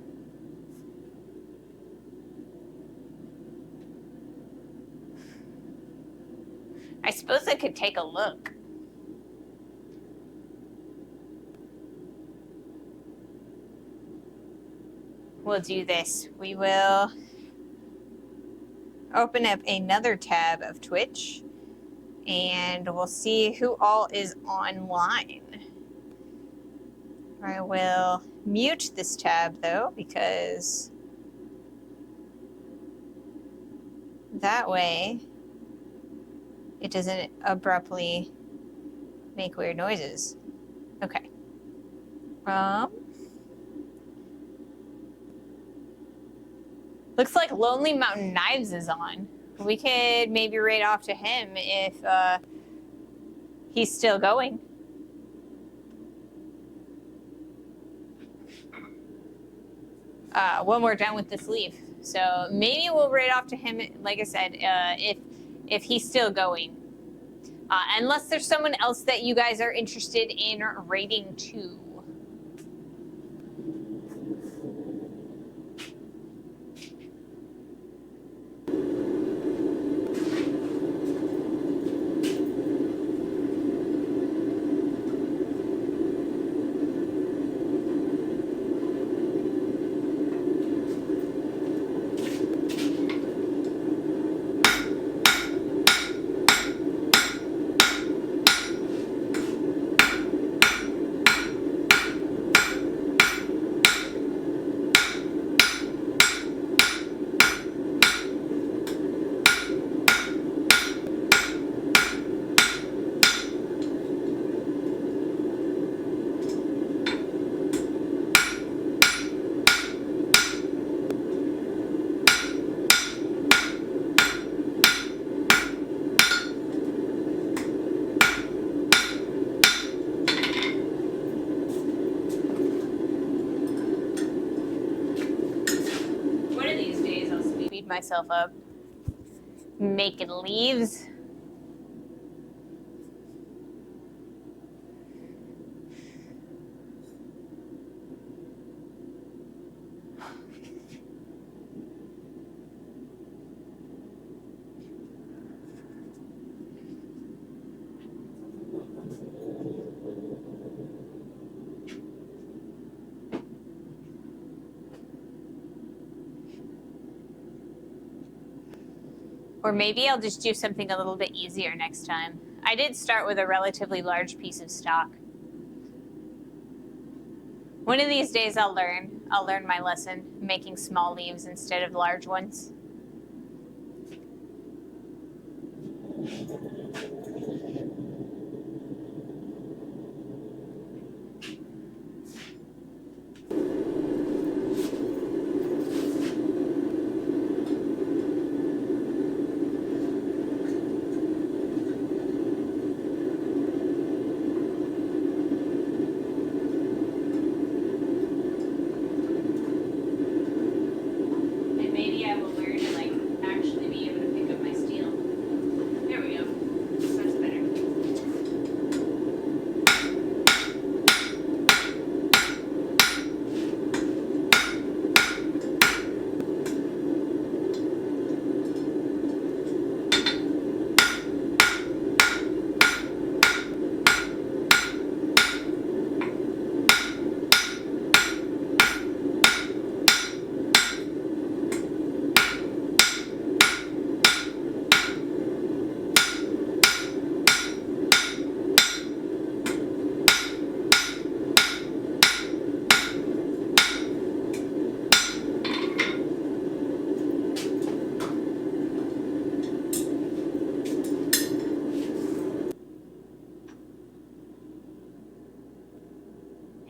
I suppose I could take a look. We'll do this. We will open up another tab of Twitch, and we'll see who all is online. I will mute this tab though, because that way it doesn't abruptly make weird noises. Okay. Looks like Lonely Mountain Knives is on. We could maybe raid off to him if he's still going. When we're done with this leaf. So maybe we'll raid off to him, like I said, if he's still going. Unless there's someone else that you guys are interested in raiding to. myself up making leaves. Or maybe I'll just do something a little bit easier next time. I did start with a relatively large piece of stock. One of these days I'll learn my lesson, making small leaves instead of large ones.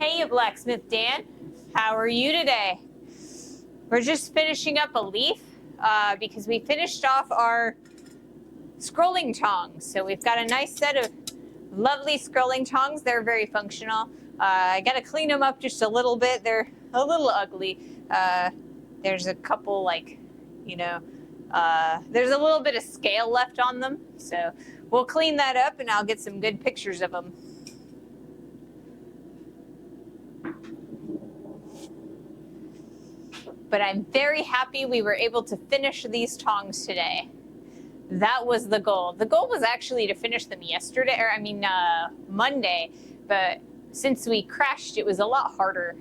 Hey, Blacksmith Dan, how are you today? We're just finishing up a leaf because we finished off our scrolling tongs. So we've got a nice set of lovely scrolling tongs. They're very functional. I got to clean them up just a little bit. They're a little ugly. There's a couple there's a little bit of scale left on them. So we'll clean that up and I'll get some good pictures of them. But I'm very happy we were able to finish these tongs today. That was the goal. The goal was actually to finish them Monday, but since we crashed, it was a lot harder.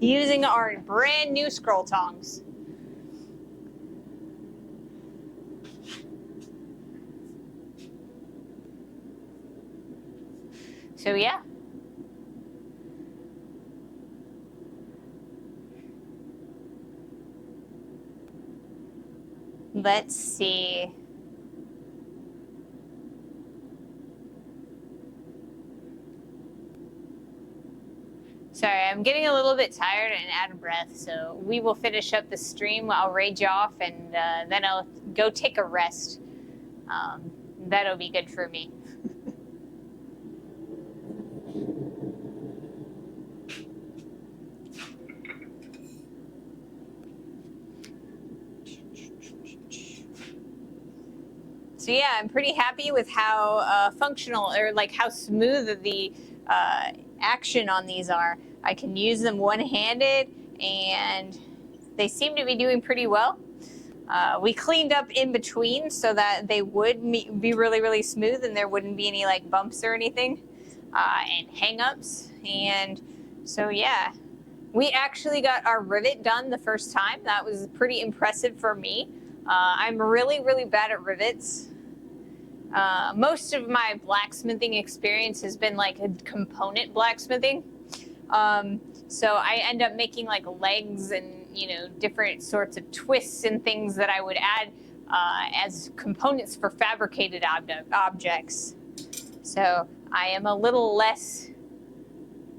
Using our brand new scroll tongs. So yeah. Let's see. Sorry, I'm getting a little bit tired and out of breath, so we will finish up the stream. I'll raid you off, and then I'll go take a rest. That'll be good for me. So yeah, I'm pretty happy with how functional, or like how smooth the action on these are. I can use them one-handed, and they seem to be doing pretty well. We cleaned up in between so that they would be really, really smooth, and there wouldn't be any like bumps or anything, and hang-ups. And so yeah, we actually got our rivet done the first time. That was pretty impressive for me. I'm really, really bad at rivets. Most of my blacksmithing experience has been like a component blacksmithing. So I end up making like legs and, you know, different sorts of twists and things that I would add as components for fabricated objects. So I am a little less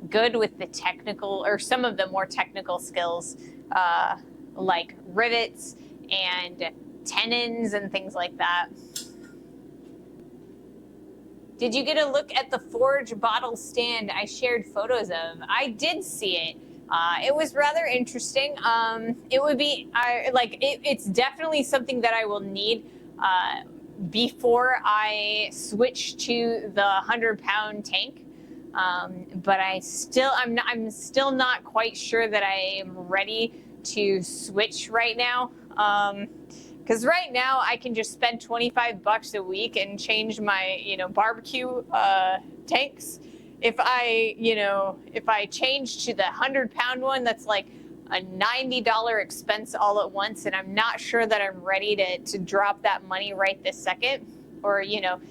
good with the technical, or some of the more technical skills, like rivets and tenons and things like that. Did you get a look at the Forge bottle stand I shared photos of? I did see it. It was rather interesting. It would be, it's definitely something that I will need before I switch to the 100-pound tank. But I'm still not quite sure that I am ready to switch right now. Because right now I can just spend $25 a week and change my, you know, barbecue tanks. If I change to the 100-pound one, that's like a $90 expense all at once, and I'm not sure that I'm ready to drop that money right this second, or, you know,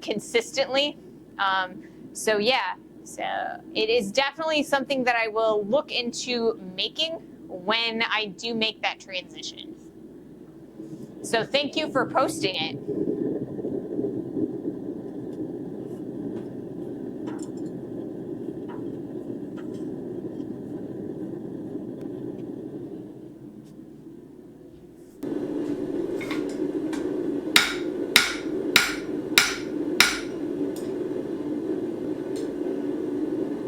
consistently. So yeah, so it is definitely something that I will look into making when I do make that transition. So thank you for posting it.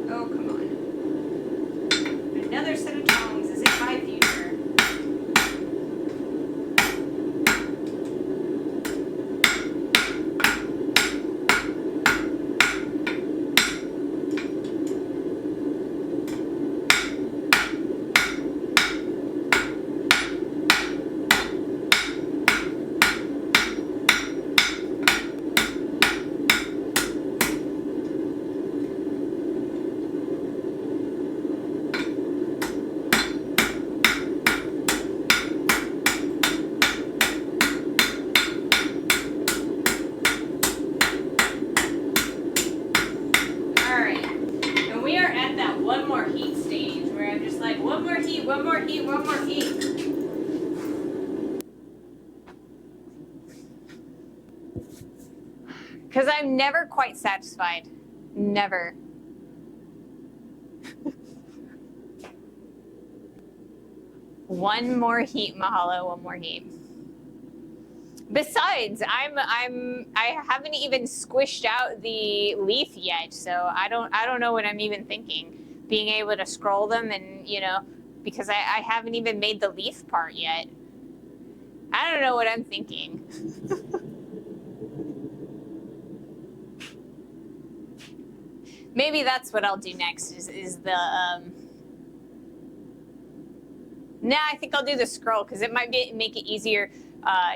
Oh, come on. Another set of tongs. Is it my future? One more heat. Because I'm never quite satisfied. Never. One more heat, Mahalo, one more heat. Besides, I haven't even squished out the leaf yet, so I don't know what I'm even thinking. Being able to scroll them, and, you know, because I haven't even made the leaf part yet. I don't know what I'm thinking. Maybe that's what I'll do next, is the, Nah, I think I'll do the scroll, because it might make it easier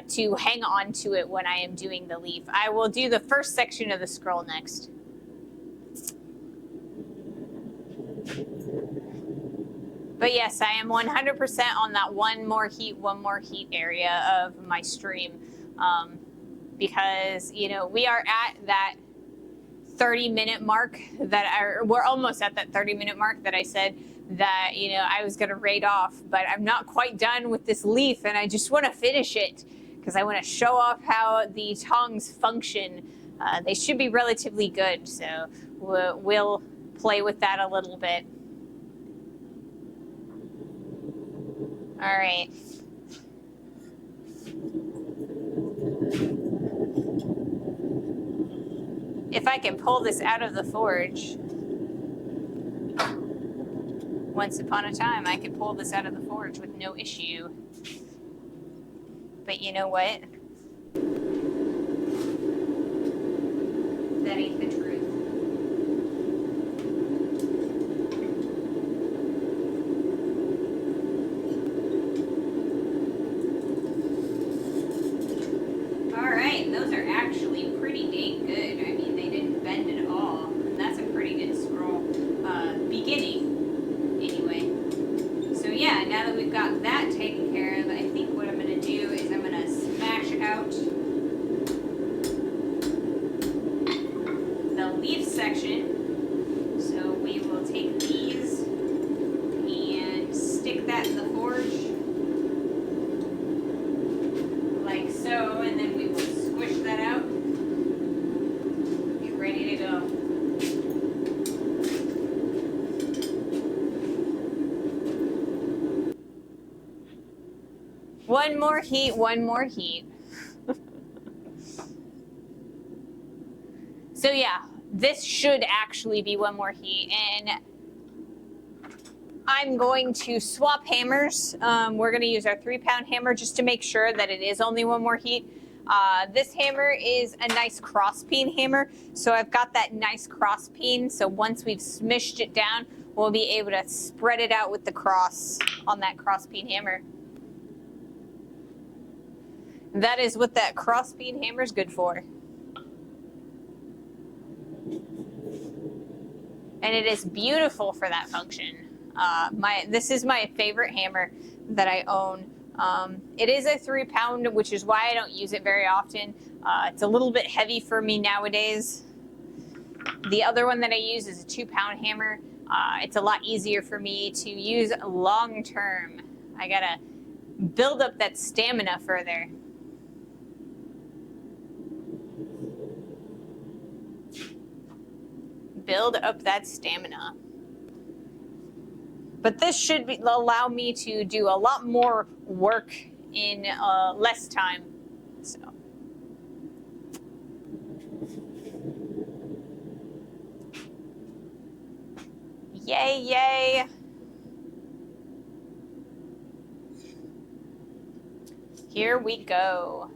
to hang on to it when I am doing the leaf. I will do the first section of the scroll next. But yes, I am 100% on that one more heat area of my stream. Because, you know, we are at that 30-minute mark we're almost at that 30-minute mark that I said that, you know, I was going to raid off, but I'm not quite done with this leaf, and I just want to finish it because I want to show off how the tongs function. They should be relatively good, so we'll play with that a little bit. All right. If I can pull this out of the forge. Once upon a time, I could pull this out of the forge with no issue. But you know what? and those are actually pretty dang good. I mean, they didn't bend at all. And that's a pretty good scroll, beginning, anyway. So yeah, now that we've got that taken care of, I think what I'm going to do is I'm going to smash out the leaf section. So we will take these and stick that in the forge, like so, and then we will squish that out. Get ready to go. One more heat, one more heat. So yeah, this should actually be one more heat, and I'm going to swap hammers. We're going to use our 3-pound hammer just to make sure that it is only one more heat. This hammer is a nice cross peen hammer, so I've got that nice cross peen, so once we've smished it down, we'll be able to spread it out with the cross on that cross peen hammer. That is what that cross peen hammer is good for. And it is beautiful for that function. This is my favorite hammer that I own. It is a 3-pound, which is why I don't use it very often. It's a little bit heavy for me nowadays. The other one that I use is a 2-pound hammer. It's a lot easier for me to use long term. I gotta build up that stamina further. Build up that stamina. But this should allow me to do a lot more work in less time. So. Yay, yay. Here we go.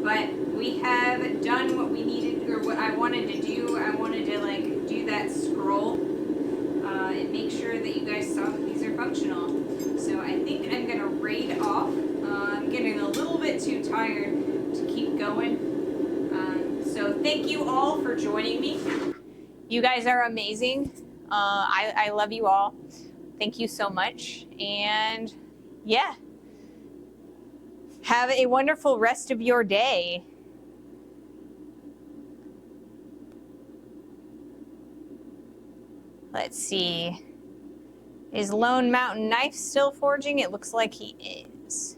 But we have done what we needed, or what I wanted to do. I wanted to like do that scroll and make sure that you guys saw that these are functional. So I think I'm gonna raid off. I'm getting a little bit too tired to keep going. So thank you all for joining me. You guys are amazing. I love you all. Thank you so much. And yeah. Have a wonderful rest of your day. Let's see. Is Lone Mountain Knife still forging? It looks like he is.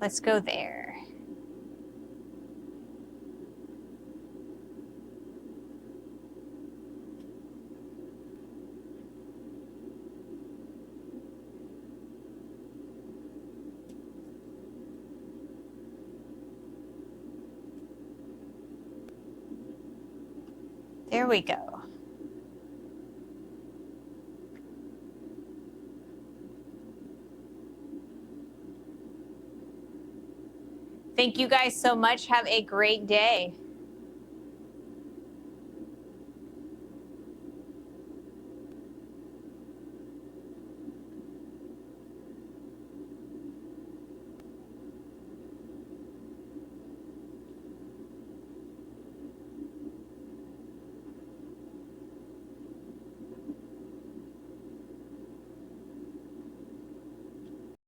Let's go there. There we go. Thank you guys so much. Have a great day.